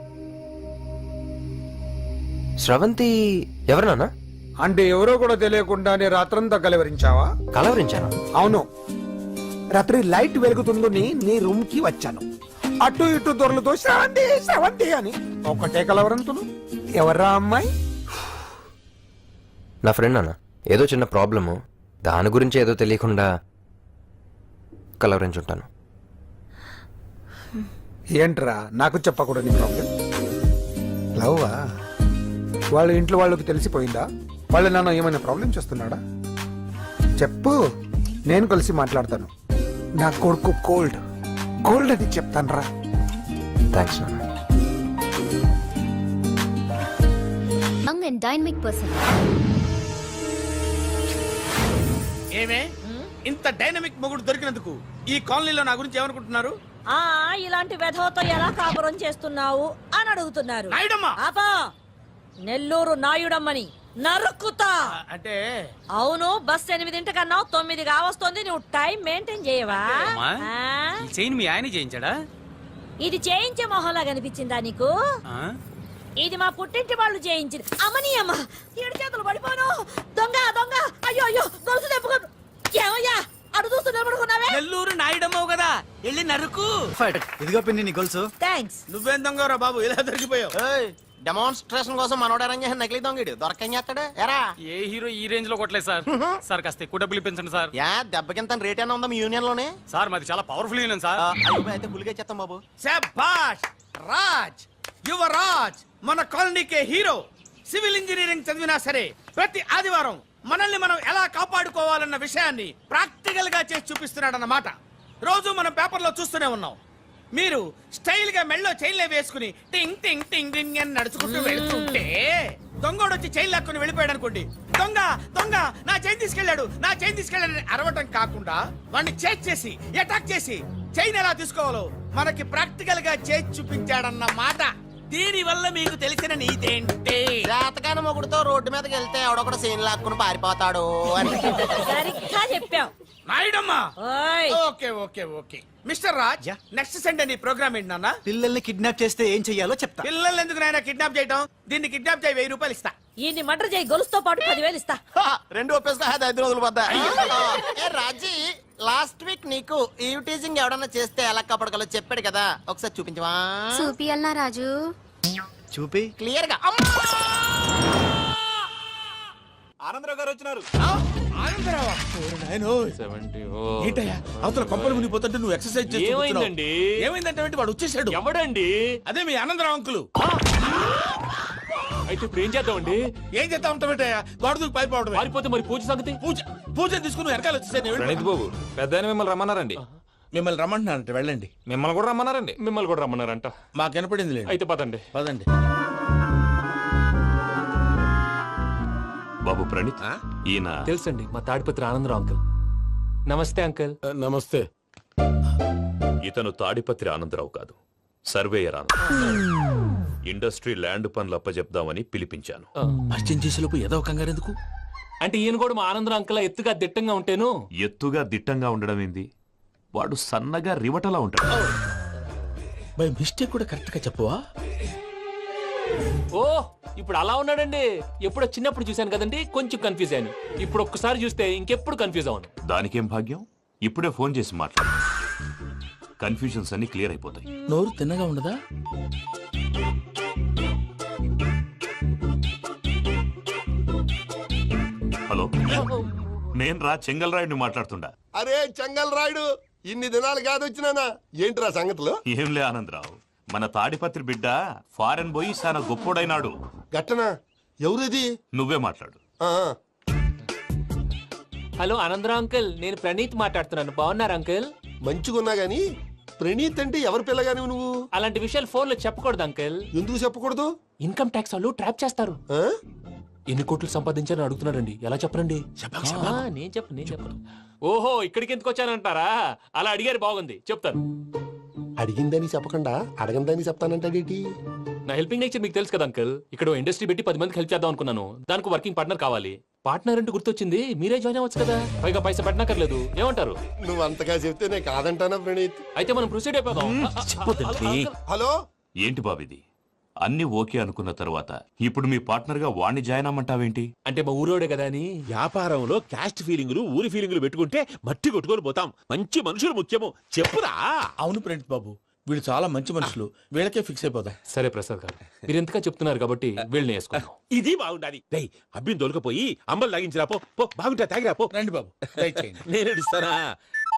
స్రవంతి ఎవరు నాన్న? అంటే ఎవరో కూడా తెలియకుండానే రాత్రంతా కలవరించావా? కలవరించాను. అవును, రాత్రి లైట్ వెలుగుతుందని నీ రూమ్ కి వచ్చాను. అటు ఇటు దొరలతో శ్రవంతి శ్రవంతి అని ఒకటే కలవరంతులు. ఎవర్రా అమ్మాయి? నా ఫ్రెండ్ అన్న, ఏదో చిన్న ప్రాబ్లము, దాని గురించి ఏదో తెలియకుండా కలవరించుంటాను. ఏంట్రా నాకు చెప్పకూడదు నీ ప్రాబ్లం? లవ్వా? వాళ్ళ ఇంట్లో వాళ్ళకి తెలిసిపోయిందా? వాళ్ళ నాన్న ఏమైనా ప్రాబ్లం చేస్తున్నాడా? చెప్పు, నేను కలిసి మాట్లాడతాను. నా కొడుకు కోల్డ్ కోల్డ్ అని చెప్తాను రా. థ్యాంక్స్ నాన్న. Young and dynamic person. ఏమే ఇంత డైనమిక్ మొగుడు దొరికినందుకు ఈ కాలనీలో నా గురించి ఏమనుకుంటున్నారు? ఇలాంటి వెధవతో ఎలా కాపురం చేస్తున్నావు అని అడుగుతున్నారు. నాయుడమ్మ! ఆపా! నెల్లూరు నాయుడమ్మని నరుక్కుతా. అంటే అవును, బస్ 8:00 9 కావస్తుంది. నువ్వు టైం మెయింటైన్ చేయవా? మీ ఆయన చేయించాడా? ఇది చేయించే మొహంలా కనిపించిందా నీకు? ఇది మా పుట్టింటి వాళ్ళు చేయించింది. అమ్మని అమ్మ, 7 చేతులు పడిపోను. దొంగ దొంగ, అయ్యో అయ్యో, గొలుసు తెప్పుకోను. ఏమయ్యా అడు చూస్తూ నిలబడుకున్నావే? నెల్లూరు నాయుడమ్మవు కదా, వెళ్ళి నరుకు. ఇదిగో పిన్ని నీ గొలుసు. థ్యాంక్స్. నువ్వేం దొంగరా బాబు, ఇలా దొరికిపోయావు? డెమాన్స్ట్రేషన్ కోసం మనోడు అరేంజ్ చేసిన నకిలీ దొంగడు దొరకం చేస్తాడు. ఎరా ఏ హీరో ఈ రేంజ్ లో కొట్టలేదు సార్. సార్ కాస్త ఎక్కువ డబ్బులు ఇప్పించండి సార్. యా దెబ్బకింత రేట్ అయినా ఉందా మీ యూనియన్ లోనే? సార్ మాది చాలా పవర్ఫుల్ యూనియన్ సార్. అయితే పులిగా చేస్తాం బాబు. శభాష్ రాజ్, యువరాజ్, మన కాలనీకే హీరో. సివిల్ ఇంజనీరింగ్ చదివినా సరే ప్రతి ఆదివారం మనల్ని మనం ఎలా కాపాడుకోవాలన్న విషయాన్ని ప్రాక్టికల్ గా చేసి చూపిస్తున్నాడన్నమాట. రోజు మనం పేపర్లో చూస్తూనే ఉన్నాం. మీరు స్టైల్ గా మెళ్ళో చైన్లే వేసుకుని టింగ్ టింగ్ టింగ్ టింగ్ అని నడుచుకుంటూ వెళ్తుంటే దొంగోడు వచ్చి చైన్ లాక్కుని వెళ్ళిపోయాడు అనుకోండి, దొంగ దొంగ నా చైన్ తీసుకెళ్ళాడు నా చైన్ తీసుకెళ్ళాడని అరవటం కాకుండా వాడిని చేజ్ చేసి అటాక్ చేసి చైన్ ఎలా తీసుకోవాలో మనకి ప్రాక్టికల్ గా చేసి చూపించాడన్న మాట. దీని వల్ల మీకు తెలిసిన నీతేంటి? జాతకాన మొగుడుతో రోడ్డు మీదకి వెళ్తే ఎవడొకడు సీన్ లాక్కుని పారిపోతాడు అని. సరిగ్గా చెప్పావు నాయుడమ్మా. ఓయ్ okay okay okay mister Raj, next Sunday నీ ప్రోగ్రామ్ ఏంటి నాన్న? పిల్లల్ని కిడ్నాప్ చేస్తే ఏం చెయ్యాలో చెప్తా. పిల్లల్ని ఎందుకు నాయన కిడ్నాప్ చేయటం? దీన్ని కిడ్నాప్ చేయి, 1000 రూపాయలు ఇస్తా. ఈయన్ని మటర్ చేయి, గొలుసుతో పాటు 10,000 ఇస్తా. 2 ఒప్పేసుకో, 5 రోజులు పడ్డా. ఏ రాజీ, లాస్ట్ వీక్ నీకు ఈవ్ టీజింగ్ ఎవడన్నా చేస్తే ఎలా కప్పడగలో చెప్పాడు కదా, ఒకసారి చూపించవా? చూపియల్నా రాజు? చూపి. క్లియర్ గా. ఆనందరావు గారు వచ్చినారు. ఆనందరావా? ఏంటయ్యా అవతల కొంపలు మునిగిపోతుంటే నువ్వు ఎక్సర్సైజ్ చేస్తూ ఏమైందండి? ఏమైందంటే వాడు వచ్చేసాడు. ఎవడండి? అదే మీ ఆనందరావు అంకులు. అయితే ఇప్పుడు ఏం చేద్దామండి? ఏం చేస్తా ఉంటావేటయ్యా, గోడ దూకి పైపోవడం. పారిపోతే మరి పూజ సంగతి? పూజ తీసుకుని వెనకాల వచ్చేసాను. బాబు పెద్ద మిమ్మల్ని రమ్మన్నారండి. మిమ్మల్ని రమ్మంటున్నారంట, వెళ్ళండి. మిమ్మల్ని కూడా రమ్మన్నారండి. మిమ్మల్ని కూడా రమ్మన్నారంట. మాకు వినపడింది లేదు. అయితే పదండి. పదండి. బాబు ప్రణీత్, ఈయన తెలుసండి, మా తాడిపత్రి ఆనందరావు అంకుల్. నమస్తే అంకుల్. నమస్తే. ఇతను తాడిపత్రి ఆనందరావు కాదు, సర్వేయర్ ఆనందరావు. ఇండస్ట్రీ ల్యాండ్ పనులు అప్పజెప్దామని పిలిపించాను. పరిచయం చేసేలోపు ఏదో కంగారు ఎందుకు? అంటే ఈయన కూడా మా ఆనందరావు అంకుల్ ఎత్తుగా దిట్టంగా ఉంటేను. ఎత్తుగా దిట్టంగా ఉండడం ఏంది, వాడు సన్నగా రివటలా ఉంటాడు. బై మిస్టేక్ కూడా కరెక్ట్ గా చెప్పవా? ఓ ఇప్పుడు అలా ఉన్నాడండి. ఎప్పుడో చిన్నప్పుడు చూశాను కదండి, కొంచెం కన్ఫ్యూజ్ అయ్యాను. ఇప్పుడు ఒక్కసారి చూస్తే ఇంకెప్పుడు కన్ఫ్యూజ్ అవును. దానికేం భాగ్యం, ఇప్పుడే ఫోన్ చేసి మాట్లాడు. కన్ఫ్యూజన్స్ అన్ని క్లియర్ అయిపోతాయి. నోరు తిన్నగా ఉండదా? హలో, నేను రా చెంగల్రాయుడిని మాట్లాడుతుండా. అరే చెంగల్ రాయుడు, ఇన్ని దినాలు కాదు వచ్చినానా? ఏంట్రా సంగతులు? ఏంలే ఆనందరావు, మన తాడిపత్రి బిడ్డ ఫారెన్ పోయి చాలా గొప్పోడైనాడు. గట్టనా? ఎవరిది? నువ్వే మాట్లాడు. హలో ఆనందరావు అంకుల్, నేను ప్రణీత్ మాట్లాడుతున్నాను. బాగున్నారు అంకుల్? మంచిగున్నా గాని ప్రణీత్ అంటే ఎవరి పిల్లగాని నువ్వు? అలాంటి విషయాలు ఫోన్ లో చెప్పకూడదు అంకుల్. ఎందుకు చెప్పకూడదు? ఇన్కమ్ ట్యాక్స్ వాళ్ళు ట్రాప్ చేస్తారు. ఆ? ఎన్ని కోట్లు సంపాదించాలని అడుగుతున్నారండి. ఎలా చెప్పరండి? నేను చెప్పను. ఓహో, ఇక్కడికి ఎందుకు వచ్చానంటారా? అలా అడిగారు, బాగుంది, చెప్తాను. అడిగిందని చెప్పకుండా అడగందని చెప్తానంటాడేటి? నా హెల్పింగ్ నేచర్ మీకు తెలుసు కదా అంకుల్. ఇక్కడ ఇండస్ట్రీ పెట్టి 10 మందికి హెల్ప్ చేద్దాం అనుకున్నాను. దానికి వర్కింగ్ పార్ట్నర్ కావాలి. పార్ట్నర్ అంటే గుర్తొచ్చింది, మీరే జాయిన్ అవ్వచ్చు కదా. పైగా పైసా పెట్టనక్కర్లేదు. ఏమంటారు? నువ్వు అంతగా చెప్తే నేను కాదంటానా ప్రణీత్? అయితే మనం ప్రొసీడ్ అయిపోదాం. హలో, ఏంటి బాబిది? అన్ని ఓకే అనుకున్న తర్వాత ఇప్పుడు మీ పార్ట్నర్ గా వాణ్ణి జాయిన్ అమ్మంటావేంటి? అంటే మా ఊరోడే కదా అని. వ్యాపారంలో క్యాస్ట్ ఫీలింగులు, ఊరి ఫీలింగులు పెట్టుకుంటే మట్టి కొట్టుకొని పోతాం. మంచి మనుషులు ముఖ్యము. చెప్పురా. అవును ప్రణీత్ బాబు, వీళ్ళు చాలా మంచి మనుషులు. వీళ్ళకే ఫిక్స్ అయిపోతాం. సరే ప్రసాద్ గారు, మీరు ఎంతగా చెప్తున్నారు కాబట్టి వీళ్ళని వేసుకున్నాం. ఇది బాగుండాలి. డై అబ్బిని దొలకపోయి అంబలు లాగించిరా పో. బాగుంటా, తాగిరా పో. రండి బాబు, నేను ఇస్తానా?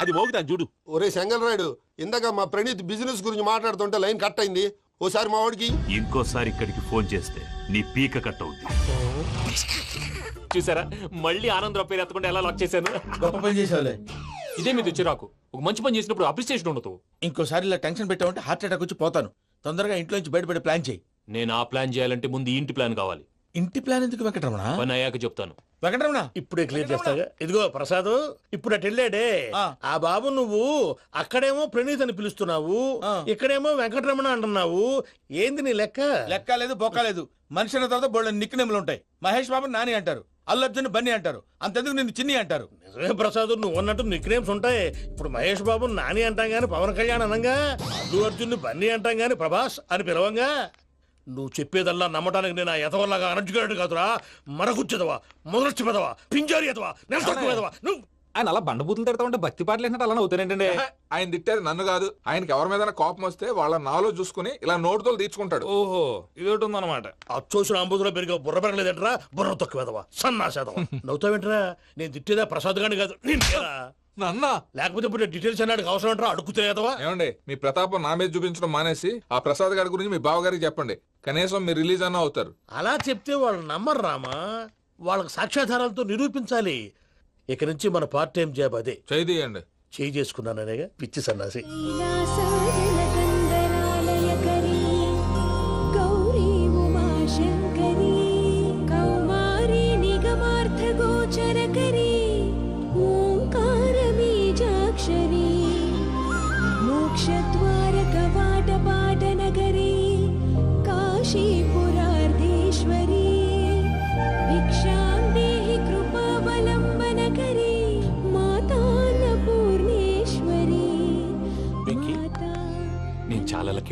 అది మోగుతాను చూడు. ఒరే చెంగల్ రాయుడు, ఇందాక మా ప్రణీత్ బిజినెస్ గురించి మాట్లాడుతుంటే లైన్ కట్ అయింది. ఓసారి మా వాడికి ఇంకోసారి ఇక్కడికి ఫోన్ చేస్తే నీ పీక కట్ అవుద్ది. చూసారా, మళ్ళీ ఆనందరావు పేరు ఎత్తకుండా ఎలా లాక్ చేశాను. గొప్ప పని చేసేవాళ్ళే. ఇదే మీద చిరాకు. ఒక మంచి పని చేసినప్పుడు అప్రిసియేషన్ ఉండదు. ఇంకోసారి ఇలా టెన్షన్ పెట్టామంటే హార్ట్ అటాక్ వచ్చి పోతాను. తొందరగా ఇంట్లో నుంచి బయటపడే ప్లాన్ చేయి. నేను ఆ ప్లాన్ చేయాలంటే ముందు ఈ ఇంటి ప్లాన్ కావాలి. ఇంటి ప్లాన్ ఎందుకు వెంకటరమణ? పని అయ్యాక చెప్తాను. వెంకటరమణ ఇప్పుడే క్లియర్ చేస్తాగా. ఇదిగో ప్రసాద్, ఇప్పుడు అటు వెళ్ళాడే ఆ బాబు, నువ్వు అక్కడేమో ప్రణీత్ అని పిలుస్తున్నావు, ఇక్కడేమో వెంకటరమణ అంటున్నావు. ఏంది నీ లెక్క? లెక్క లేదు, బొక్క లేదు. మనిషి అన్న తర్వాత బోళ్ళ నిక్నెములు ఉంటాయి. మహేష్ బాబు నాని అంటారు, అల్లర్జున్ బన్నీ అంటారు, అంతెందుకు నిన్ను చిన్ని అంటారు. నిజమే ప్రసాద్, నువ్వు అన్నట్టు నిక్ నేమ్స్ ఉంటాయి. ఇప్పుడు మహేష్ బాబు నాని అంటాం గాని పవన్ కళ్యాణ్ అనంగా, అల్లు అర్జున్ బన్నీ అంటాం గాని ప్రభాస్ అని పిలవంగా. నువ్వు చెప్పేదల్లా నమ్మటానికి నేను ఆ ఎతవల్లాగా అనర్జుకేటెడ్ కాదురా. మరగుచ్చదవా, మొదలచ్చి పెదవా, పింజారి ఎదవా, నెలసొక్కుదవా నువ్వు. ఆయన అలా బండబూతులు తిడతా ఉంటే భక్తి పాటలు ఏంటంటే అలా అవుతానంటే. ఆయన తిట్టేది నన్ను కాదు, ఆయనకి ఎవరి మీద కోపం వస్తే వాళ్ళ నాలో చూసుకుని ఇలా నోటుతో తీర్చుకుంటాడు. ఓహో, ఇదొకటి ఉందన్నమాట. అచ్చోసిన అంబుధులో పెరిగే బుర్ర పెరగలేదంటరా, బుర్ర తొక్కువేదవా, సన్నాసేదవా. నవ్వుతావేంట్రా? నేను తిట్టేదా ప్రసాద్ గాని కాదు, నిన్నేరా. నన్నా? లేకపోతే ఇప్పుడు డీటెయిల్స్ అన్నాడు అవసరం అంటారా? అడుగుతాయేదవా. ఏమండి, మీ ప్రతాపం నా మీద చూపించడం మానేసి ఆ ప్రసాద్ గారి గురించి మీ బావగారికి చెప్పండి. కనీసం మీరు రిలీజ్ అన్న అవుతారు. అలా చెప్తే వాళ్ళు నమ్మరు రామా. వాళ్ళకి సాక్ష్యాధారాలతో నిరూపించాలి. ఇక నుంచి మన పార్ట్ టైం జాబ్ అదే. చేయండి. చేయి చేసుకున్నాననేగా పిచ్చి సన్నాసి.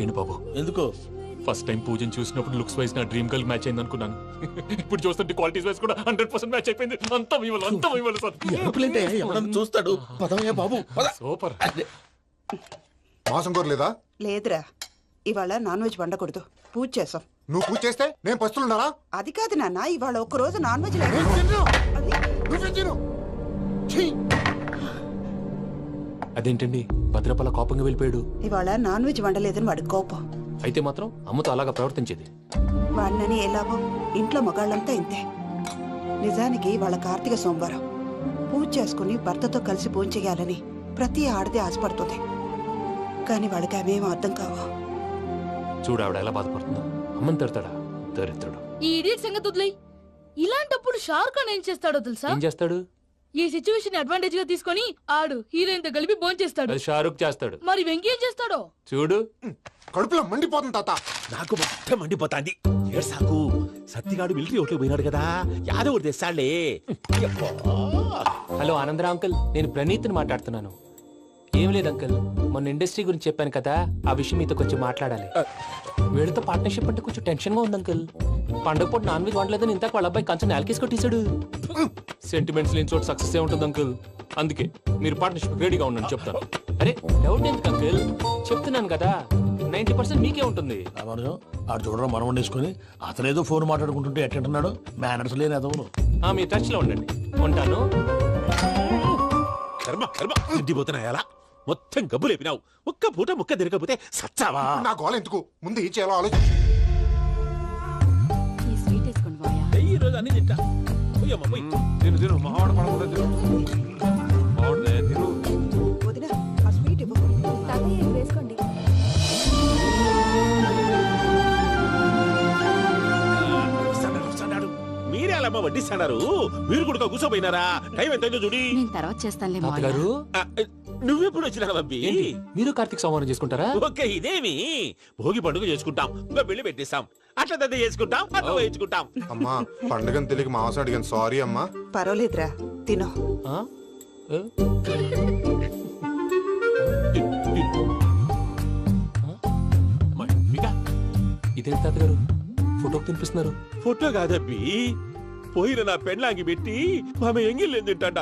చేయండి బాబు. ఎందుకు? ఫస్ట్ టైం పూజను చూసినప్పుడు లుక్స్ వైజ్ నా డ్రీమ్ గర్ల్ మ్యాచ్ అయింది అనుకున్నాను. ఇప్పుడు చూస్తుంటే క్వాలిటీస్ వైజ్ కూడా 100% మ్యాచ్ అయిపోయింది. అంతా మీ వల్ల సార్. ఎరుపులేంటే ఎవడన్నా చూస్తాడు. పదవయ్యా బాబు పద. సూపర్. మాసం కోరలేదా? లేదురా, ఇవాళ నాన్ వెజ్ వండకూడదు, పూజ చేసాం. నువ్వు పూజ చేస్తే నేను పస్తులున్నారా? అది కాదు నాన్న, ఇవాళ ఒక్క రోజు నాన్ వెజ్ అదేంటండి భద్రపల కోపంగా వెళ్ళిపోయాడు? ఇవాళ నాన్ వెజ్ వండలేదని వాడి కోపం. అయితే మాత్రం అమ్మతో అలాగా ప్రవర్తించేది. వాడినని ఎలాగో ఇంట్లో మగాళ్ళంతా ఇంతే. నిజానికి వాళ్ళ కార్తీక సోమవారం పూజ చేసుకుని భర్తతో కలిసి పూజ చేయాలని ప్రతి ఆడది ఆశపడుతుంది. కానీ వాళ్ళకి అవేం అర్థం కావు. చూడు ఆవిడ ఎలా బాధపడుతుందో. అమ్మని తిడతాడా? దరిద్రుడు. ఈ ఇడియట్ సంగతి వదిలేయ్. ఇలాంటప్పుడు షారుఖ్ ఖాన్ ఏం చేస్తాడో తెలుసా? ఏం చేస్తాడు? ఈ సిచ్యువేషన్ అడ్వాంటేజ్ గా తీసుకొని ఆడు హీరోయిన్ తో కలిపి బోన్ చేస్తాడు. అది షారుఖ్ చేస్తాడు. మరి వెంకీ ఏం చేస్తాడో చూడు. కడుపులో మండిపోతుంది తాత. నాకు మొత్తం మండిపోతాంది. ఏడ్సాకు. సత్తిగాడు మిలిటరీ ఓట్లకు పోయినాడు కదా, యాదవ్ తెస్తాడులే. హలో ఆనందరా అంకుల్, నేను ప్రణీత్ని మాట్లాడుతున్నాను. ఏం లేదు అంకుల్, మొన్న ఇండస్ట్రీ గురించి చెప్పాను కదా, ఆ విషయం మీతో కొంచెం మాట్లాడాలి. వీళ్ళతో పార్ట్నర్షిప్ అంటే కొంచెం టెన్షన్ గా ఉంది అంకుల్. పండుగ పూట నాన్ వెజ్ వండలేదని ఇంతకు వాళ్ళ అబ్బాయి కంచెం నేలకేసి కొట్టేశాడు. సెంటిమెంట్స్ లేని చోట సక్సెస్ ఏ ఉంటుంది అంకుల్. అందుకే మీరు పార్ట్నర్షిప్ రెడీగా ఉండండి చెప్తాను. అరే డౌట్ ఎందుకు అంకుల్, చెప్తున్నాను కదా 90% మీకే ఉంటుంది. ఆడు చూడడం మనం వండేసుకుని అతనేదో ఫోన్ మాట్లాడుకుంటుంటే ఎట్టంటున్నాడు. మేనర్స్ లేని అదవును. మీ టచ్ లో ఉండండి. ఉంటాను. కర్మ కర్మ తిండిపోతున్నా ఎలా మొత్తం గబ్బు లేపినావు. ఒక్క పూట ముక్క తిరగకపోతే సచ్చావా? నా గోల ఎందుకు, ముందు ఏం చేయాలో ఆలోచించు. ఈ రోజు అన్ని తింటా. పోయమ్మ, పోయ్. తిను తిను మావాడు పడకుండా తిను. మావాడు తిను. వదినా, ఆ స్వీట్ ఇవ్వు. వేసుకోండి. వస్తాడు. మీరే అలా వడ్డిస్తాడారు. మీరు కూడా కూర్చోపోయినారా? టైం ఎంతైందో చూడి. తర్వాత చేస్తానులే తాతగారు, నువ్వెప్పుడు వచ్చినా బాబీ? మీరు కార్తీక సంహారం చేసుకుంటారా? ఓకే, ఇదేమి భోగి పండుగ చేసుకుంటాం, ఇంకా పెళ్లి పెట్టిస్తాం, అట్లా దద్ద చేసుకుంటాం, అట్లా వేయించుకుంటాం. అమ్మా పండుగని తెలియక మాంసం అడిగాను, సారీ అమ్మా. పర్వాలేదురా, తినో. ఆ? ఏ? ఇదేంటి తాతగారు ఫోటోకి తినిపిస్తున్నారు? ఫోటో కాదబ్బి, పోయిన నా పెళ్ళాంగి పెట్టి ఆమె ఎంగిల్లేం తింటాడ.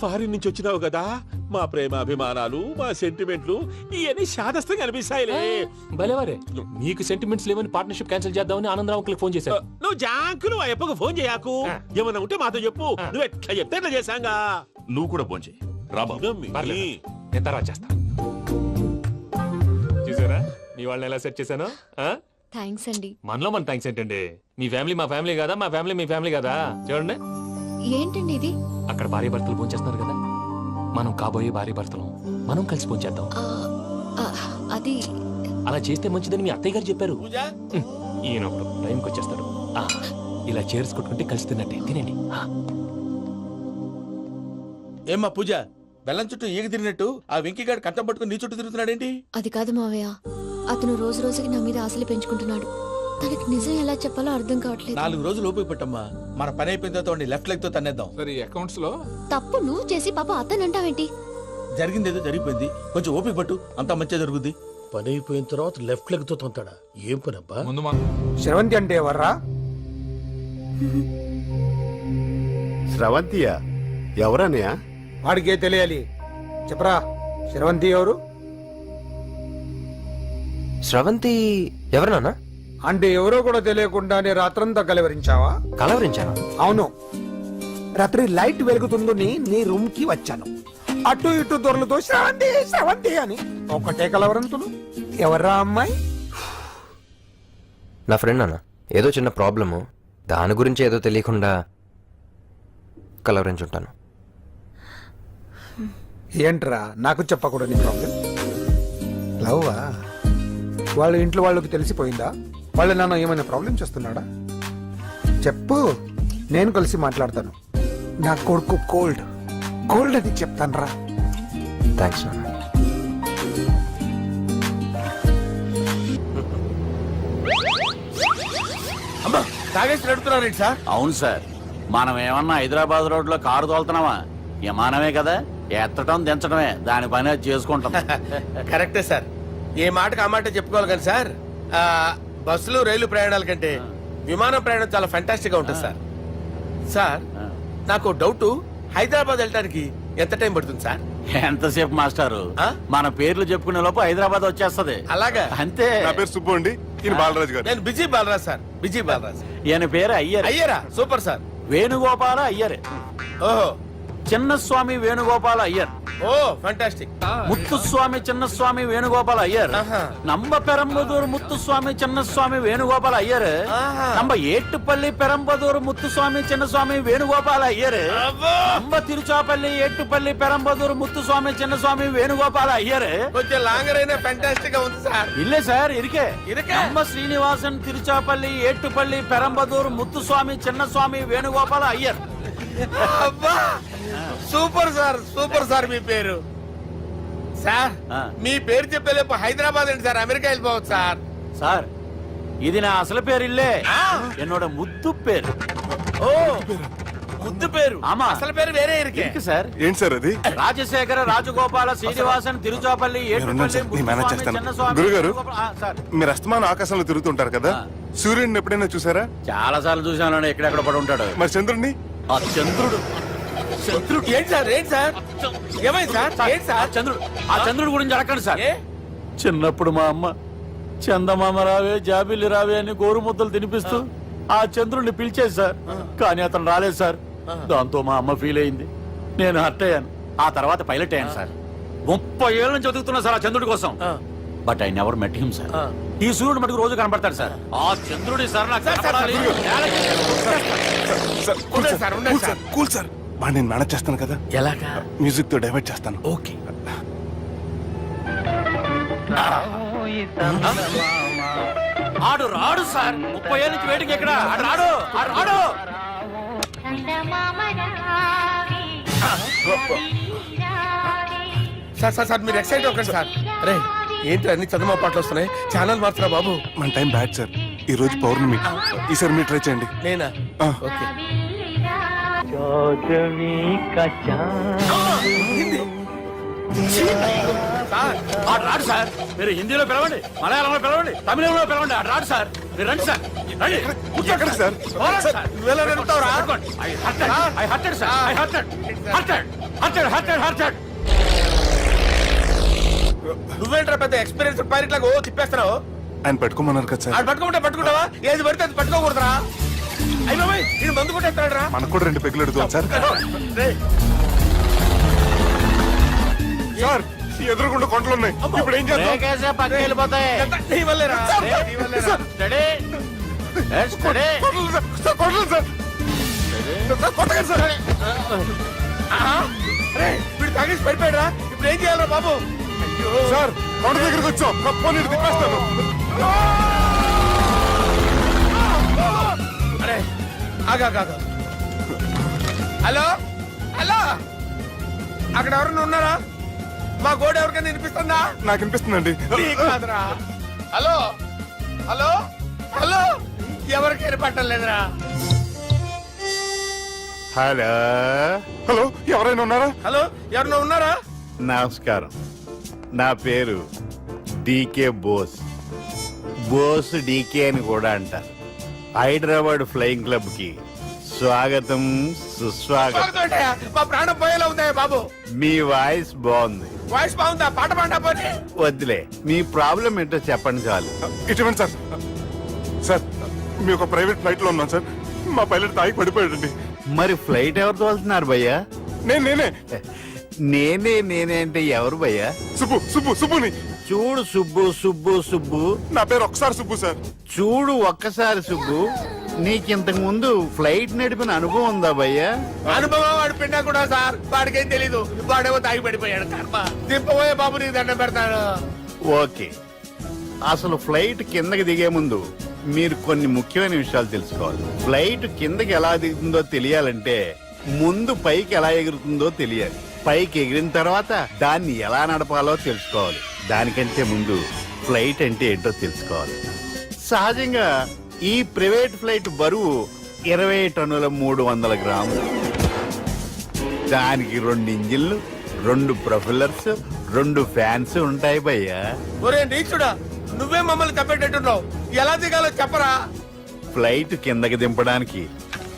ఫారిన్ నుంచి వచ్చినావు కదా, మా ప్రేమ అభిమానాలు, మా సెంటిమెంట్లు ఇవన్నీ శాదస్తంగా అనిపిస్తాయిలే. భలేవారే, మీకు సెంటిమెంట్స్ లేవని పార్ట్నర్షిప్ క్యాన్సిల్ చేద్దామని ఆనందరావు అంకుల్ ఫోన్ చేశారు. నువ్వు జాంకులు ఆ ఎప్పకు ఫోన్ చేయకు. ఏమన్నా ఉంటే మాతో చెప్పు. నువ్వు ఎట్లా చెప్తే ఎట్లా చేశాంగా. నువ్వు కూడా ఫోన్ చేయి. రాబా నేను తర్వాత చేస్తా. చూసారా మీ వాళ్ళని ఎలా సెట్ చేశాను? థ్యాంక్స్ అండి. మనలో మన థ్యాంక్స్ ఏంటండి? మీ ఫ్యామిలీ మా ఫ్యామిలీ కదా, మా ఫ్యామిలీ మీ ఫ్యామిలీ కదా. చూడండి, ఏంటండి ఇది? అక్కడ భార్య భర్తలు భోంచేస్తున్నారు కదా, మనం కాబోయే భార్య భర్తలు మనం కలిసి భోంచేద్దాం. అది అలా చేస్తే మంచిదని మీ అత్తయ్య గారు చెప్పారు. ఈయన ఒకడు టైంకి వచ్చేస్తాడు. ఇలా చేర్స్ కొట్టుకుంటే కలిసి తిన్నట్టే. తినండి. ఏమ్మా పూజ, బెల్లం చుట్టూ ఈగ తిరిగినట్టు ఆ వెంకీగాడు కంటం పట్టుకుని నీ చుట్టూ తిరుగుతున్నాడేంటి? అది కాదు మావయ్య, అతను రోజు రోజుకి నా మీద ఆశలు పెంచుకుంటున్నాడు. తనకి నిజం ఎలా చెప్పాలో అర్థం కావట్లేదు. 4 రోజులు ఓపిక పట్టమ్మా, మన పని అయిపోయిన తర్వాత లెఫ్ట్ లెగ్ తో తన్నేద్దాం. అకౌంట్స్ లో తప్పు నువ్వు చేసి పాప అతను అంటావేంటి? జరిగింది ఏదో జరిగిపోయింది, కొంచెం ఓపిక పట్టు, అంతా మంచిగా జరుగుద్ది. పని అయిపోయిన తర్వాత లెఫ్ట్ లెగ్ తో తొంతాడా? ఏం పని అబ్బా? శ్రవంతి అంటే ఎవర్రా? స్రవంతియా? ఎవరన్నయ్యా? వాడికే తెలియాలి, చెప్పరా. శ్రవంతి ఎవరు? స్రవంతి ఎవరు నాన్న? అంటే ఎవరో కూడా తెలియకుండానే రాత్రంతా కలవరించావా? కలవరించాను. అవును, రాత్రి లైట్ వెలుగుతుందని నీ రూమ్ కి వచ్చాను. అటు ఇటు దొరలతో శ్రవంతి శ్రవంతి అని ఒకటే కలవరంతులు. ఎవర్రా అమ్మాయి? నా ఫ్రెండ్ అన్న, ఏదో చిన్న ప్రాబ్లము, దాని గురించి ఏదో తెలియకుండా కలవరించుంటాను. ఏంట్రా నాకు చెప్పకూడదు నీ ప్రాబ్లం? లవ్వా? వాళ్ళ ఇంట్లో వాళ్ళకి తెలిసిపోయిందా? వాళ్ళ నాన్న ఏమైనా ప్రాబ్లం చేస్తున్నాడా? చెప్పు, నేను కలిసి మాట్లాడతాను. నా కొడుకు కోల్డ్ కోల్డ్ అని చెప్తాను రా. థ్యాంక్స్ నాన్న. అమ్మా తాగేసి నడుపుతున్నారేంటి సార్? అవును సార్, మనం ఏమన్నా హైదరాబాద్ రోడ్ లో కారు తోలుతున్నావా? విమానమే కదా, ఎత్తడం దించడమే దాని పని అది చేసుకుంటాం. కరెక్టే సార్, ఏ మాటకు ఆ మాట చెప్పుకోవాలి కానీ సార్ బస్సులు రైలు ప్రయాణాల కంటే విమానం ప్రయాణం చాలా ఫెంటాస్టిక్ గా ఉంటుంది సార్. సార్ నాకు డౌట్, హైదరాబాద్ వెళ్ళడానికి ఎంత టైం పడుతుంది సార్? ఎంతసేపు మాస్టారు, మన పేర్లు చెప్పుకునే లోపు హైదరాబాద్ వచ్చేస్తది. అలాగా? అంతే. నా పేరు సుబ్బు అండి, ఈయన బాలరాజు గారు. నేను busy Balaraj sir, busy Balaraj. ఈయన పేరు అయ్యర్. అయ్యరా? Super sir. వేణుగోపాల అయ్యర్. ఓహో. చిన్నస్వామి వేణుగోపాల అయ్యర్. ఓ ఫంటాస్టిక్. ముత్తుస్వామి చిన్నస్వామి వేణుగోపాల అయ్యర్. நம்ம பெரம்பதூர் முத்துசுவாமி சின்னசுவாமி வேணுகோபால ஐயர். நம்ம ஏட்டுப்பள்ளி பெரம்பதூர் முத்துசுவாமி சின்னசுவாமி வேணுகோபால ஐயர். நம்ம திருச்சாப்பள்ளி ஏட்டுப்பள்ளி பெரம்பதூர் முத்துசுவாமி சின்னசுவாமி வேணுகோபால ஐயர். కొంచెం లాంగర్ అయినా ఫెంటాస్టిక్ గా ఉంది సార్. இல்ல சார் இருக்கே. நம்ம ஸ்ரீனிவாசன் திருச்சாப்பள்ளி ஏட்டுப்பள்ளி பெரம்பதூர் முத்துசுவாமி சின்னசுவாமி வேணுகோபால ஐயர். అబ్బా సూపర్ సార్, సూపర్ సార్. మీ పేరు సార్, మీ పేరు చెప్పేలేపు హైదరాబాద్ అండి సార్, అమెరికా వెళ్ళిపోవచ్చు సార్. సార్ ఇది నా అసలు పేరు ఇల్లే, என்னோட ముద్దు పేరు. ఓ ముద్దు పేరు. ఆమా, అసలు పేరు వేరే ఇరుకే సార్. ఏంటి సార్ అది? రాజశేఖర రాజగోపాల శ్రీనివాసన్ తిరుచాపల్లి గురుగారు, మీరు అస్తమానం ఆకాశంలో తిరుగుతుంటారు కదా, సూర్యుడిని ఎప్పుడైనా చూసారా? చాలా సార్లు చూసాను, ఎక్కడెక్కడ పడి ఉంటాడు. మరి చంద్రుడిని? ఆ చంద్రుడు. చంద్రుడు ఏంటి సార్? ఏంటి సార్? ఏమైంది సార్? ఏంటి సార్? చంద్రుడు. ఆ చంద్రుడు గురించి అడగండి సార్. చిన్నప్పుడు మా అమ్మ చందమామ రావే జాబిల్లి రావే అని గోరు ముద్దలు తినిపిస్తూ ఆ చంద్రుడిని పిలిచేది సార్. కానీ అతను రాలేదు సార్. దాంతో మా అమ్మ ఫీల్ అయింది, నేను హర్ట్ అయ్యాను. ఆ తర్వాత పైలట్ అయ్యాను సార్. 30 ఏళ్ళ నుంచి చదువుతున్నా సార్ ఆ చంద్రుడి కోసం. But I never met him sir. ఈ సూర్యుడు మటుకు రోజు కనపడతాడు సార్. ఆ చంద్రుడి సార్ నాకు కనపడాలి. కూల్ సార్, వాడిని నేను మేనేజ్ చేస్తాను కదా. ఎలాగా? మ్యూజిక్ తో డైవర్ట్ చేస్తాను. ఓకే. ఆడు రాడు సార్. 30 ఏళ్ళ నుంచి వెయిటింగ్ ఎక్కడ? ఆడు రాడు, ఆడు రాడు. సార్ సార్ సార్ మీరు ఎక్సైట్ అవ్వకండి సార్. అరే ఏంటి అన్ని చదువు పాటలు వస్తున్నాయి, ఛానల్ మార్చరా బాబు. మన టైం బ్యాడ్ సార్, ఈ రోజు పౌర్ణమి. ఈసారి మీరు ట్రై చేయండి. నేనా? ఓకే. ఆడు రాడు సార్. మీరు హిందీలో పిలవండి, మలయాళంలో పిలవండి, తమిళంలో పిలవండి. ఆడు రాడు సార్. మీరు రండి సార్, రండి. కూర్చోకండి సార్. నువ్వేంట్రా పెద్ద ఎక్స్పీరియన్స్ పైరెట్ లాగా ఓ తిప్పేస్తున్నావు? ఆయన పట్టుకోమన్నారు కదా సార్. ఆడు పట్టుకుంటావా? ఏది పడితే అది పట్టుకోకూడదురా. అయ్యి బాబాయ్, నేను మందు కొట్టేస్తాడు రా. మనకు కూడా 2 పెగ్గులు ఎడుతాం సార్. సార్ ఎదురుకుండా కొండలు ఉన్నాయి, ఇప్పుడు ఏం చేద్దాం? పక్కకి వెళ్ళిపోతాయి. నీ వల్లేరా? వీడు తాగేసి పడిపోయాడురా. ఇప్పుడు ఏం చేయాలరా బాబు? సార్ కొండ దగ్గరికి వచ్చాం, పోనీ తిప్పేస్తాను. అరే ఆగా. హలో హలో, అక్కడ ఎవరన్నా ఉన్నారా? మా గోడ ఎవరికైనా వినిపిస్తుందా? నాకు వినిపిస్తుందండి. కాదురా. హలో హలో హలో, ఎవరికి వినపట్టలేదురా. హలో హలో, ఎవరైనా ఉన్నారా? హలో ఎవరన్నా ఉన్నారా? నమస్కారం, నా పేరు డీకే బోస్. బోస్ డీకే అని కూడా అంటారు. హైదరాబాద్ ఫ్లయింగ్ క్లబ్ కి స్వాగతం, సుస్వాగతం. మా ప్రాణం పోయేలా ఉందా బాబు? మీ వాయిస్ బాగుంది. వాయిస్ బాగుందా? పాట పాడా పోనీ. వద్దులే, మీ ప్రాబ్లం ఏంటో చెప్పండి చాలు. ఇటువంటి సార్, సార్ మీ ఒక ప్రైవేట్ ఫ్లైట్ లో ఉన్నాం సార్. మా పైలట్ తాగి పడిపోయాడండి. మరి ఫ్లైట్ ఎవరితో వెళ్తున్నారు భయ్యా? నేనే నేనే అంటే ఎవరు భయ్యా? సుబ్బుని. చూడు సుబ్బు, నా పేరు ఒకసారి సుబ్బు సార్. చూడు ఒక్కసారి సుబ్బు, నీకింతకు ముందు ఫ్లైట్ నడిపిన అనుభవం ఉందా భయ్యా? అనుభవం వాడు పిన్నా కూడా సార్, వాడికేం తెలీదు. వాడేమో తాగి పడిపోయాడు. కర్మ. దింపబోయే బాబు నీకు దండం పెడతాను. ఓకే, అసలు ఫ్లైట్ కిందకి దిగే ముందు మీరు కొన్ని ముఖ్యమైన విషయాలు తెలుసుకోవాలి. ఫ్లైట్ కిందకి ఎలా దిగుతుందో తెలియాలంటే ముందు పైకి ఎలా ఎగురుతుందో తెలియాలి. పైకి ఎగిరిన తర్వాత దాన్ని ఎలా నడపాలో తెలుసుకోవాలి. దానికంటే ముందు ఫ్లైట్ అంటే ఏంటో తెలుసుకోవాలి. సహజంగా ఈ ప్రైవేట్ ఫ్లైట్ బరువు 20 టన్నుల 300 గ్రాములు. దానికి 2 ఇంజిన్లు, 2 ప్రొపెల్లర్స్, 2 ఫ్యాన్స్ ఉంటాయి భయ్యా. ఒరే నీచుడా, నువ్వే మమ్మల్ని తప్పేటట్టున్నావు. ఎలా దిగాలో చెప్పరా? ఫ్లైట్ కిందకి దింపడానికి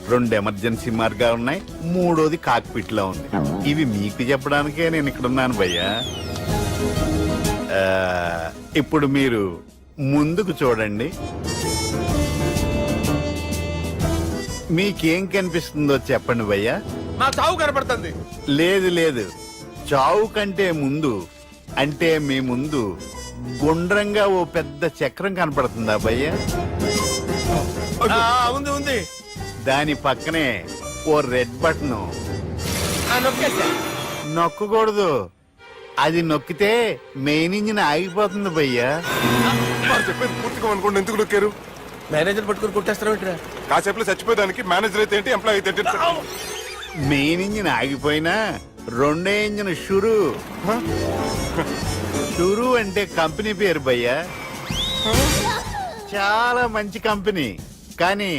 2 ఎమర్జెన్సీ మార్గాలు ఉన్నాయి, 3వది కాక్పిట్ లో ఉంది. ఇవి మీకు చెప్పడానికే నేను ఇక్కడ ఉన్నాను భయ్యా. ఇప్పుడు మీరు ముందుకు చూడండి. మీకేం కనిపిస్తుందో చెప్పండి భయ్యా. నా చావు కనపడుతుంది. లేదు లేదు, చావు కంటే ముందు అంటే మీ ముందు గుండ్రంగా ఓ పెద్ద చక్రం కనపడుతుందా భయ్యా? ఉంది ఉంది. దాని పక్కనే ఓ రెడ్ బటన్. నొక్కేసా. నొక్కకూడదు, అది నొక్కితే మెయిన్ ఇంజిన్ ఆగిపోతుంది భయ్యా. చెప్పేది పూర్తిగా అనుకోండి, ఎందుకు నొక్కారు? మేనేజర్ పట్టుకుని కొట్టేస్తారా? కాసేపులో చచ్చిపోయేదానికి మేనేజర్ అయితే ఏంటి, ఎంప్లాయ్ అయితే ఏంటి? మెయిన్ ఇంజిన్ ఆగిపోయినా 2వ ఇంజిన్ షురు. షురు అంటే కంపెనీ పేరు భయ్యా. చాలా మంచి కంపెనీ, కానీ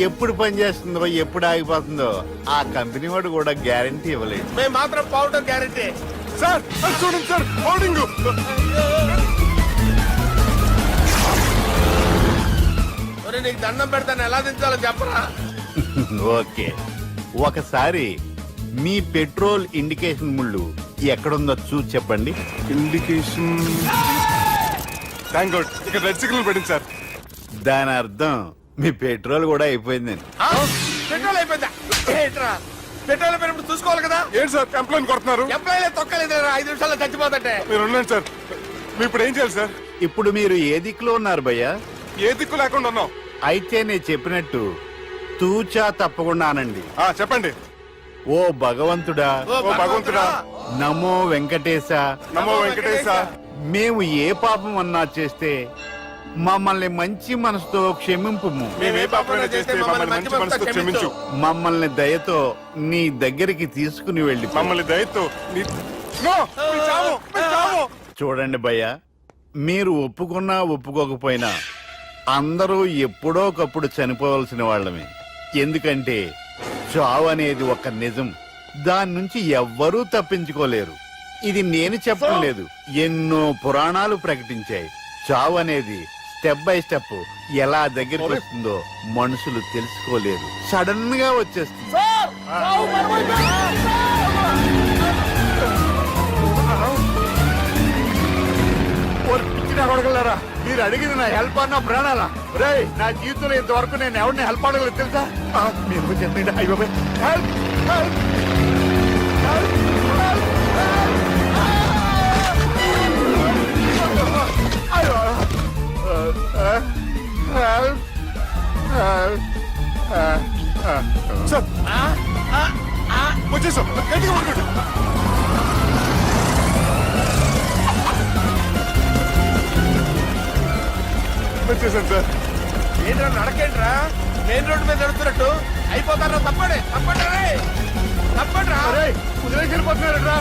ఎప్పుడు పనిచేస్తుందో ఎప్పుడు ఆగిపోతుందో ఆ కంపెనీ వాడు కూడా గ్యారంటీ ఇవ్వలేదు. మేము మాత్రం పౌడర్ గ్యారంటీ. సార్ అది చూడండి సార్, హోర్డింగ్. ఒరే నీకు దండం పెడతాను, ఎలా దించాలో చెప్పరా? ఓకే, ఒకసారి మీ పెట్రోల్ ఇండికేషన్ ముళ్ళు ఎక్కడుందో చూసి చెప్పండి. ఇండికేషన్. థ్యాంక్ గాడ్, ఇక్కడ రెడ్ సిగ్నల్ పడింది సార్. దాని అర్థం మీ పెట్రోల్ కూడా అయిపోయిందని. పెట్రోల్ అయిపోయిందా? ఏంట్రా పెట్రోల్ అయిపోయినప్పుడు చూసుకోవాలి కదా. ఏంటి సార్ ఎంప్లాయ్ కొడుతున్నారు? ఎంప్లాయీలే తొక్కలేదు, 5 నిమిషాల్లో చచ్చిపోతుంటే. మీరు ఉండండి సార్, మీరు ఇప్పుడు ఏం చేయాలి సార్? ఇప్పుడు మీరు ఏ దిక్కులో ఉన్నారు భయ్యా? ఏ దిక్కు లేకుండా ఉన్నాం. అయితే నేను చెప్పినట్టు తూచా తప్పకుండా అనండి. చెప్పండి. ఓ భగవంతుడా, ఓ భగవంతుడా, నమో వెంకటేశ, నమో వెంకటేశ. మేము ఏ పాపం అన్నా చేస్తే మమ్మల్ని మంచి మనసుతో క్షమింపుము. మేమే పాపమైనా చేస్తే మమ్మల్ని మంచి మనసుతో క్షమించు. మమ్మల్ని దయతో నీ దగ్గరికి తీసుకుని వెళ్ళి మమ్మల్ని దయతో చూడండి భయ్యా, మీరు ఒప్పుకున్నా ఒప్పుకోకపోయినా అందరూ ఎప్పుడో ఒకప్పుడు చనిపోవలసిన వాళ్ళమే. ఎందుకంటే చావు అనేది ఒక నిజం, దాని నుంచి ఎవ్వరూ తప్పించుకోలేరు. ఇది నేను చెప్పడం లేదు, ఎన్నో పురాణాలు ప్రకటించాయి. చావు అనేది స్టెప్ బై స్టెప్ ఎలా దగ్గరికి వస్తుందో మనుషులు తెలుసుకోలేరు, సడన్ గా వచ్చేస్తుంది. అడగలరా, మీరు అడిగింది నా హెల్ప్ అన్న ప్రాణాలా? రే, నా జీవితంలో ఇంతవరకు నేను ఎవరిని హెల్ప్ అడగలేదు తెలుసా? మీరు చెప్పండి. అయ్యో హెల్ప్ హెల్ప్ సార్ వచ్చేసాం, గట్టిగా పడుకోండి. వచ్చేసాను సార్. ఏంట్రా నడకేంట్రా, మెయిన్ రోడ్డు మీద నడుస్తున్నట్టు అయిపోతారా? తప్పండి తప్పండి రే, తప్పండి రా. వదిలేసి వెళ్ళిపోతున్నారా?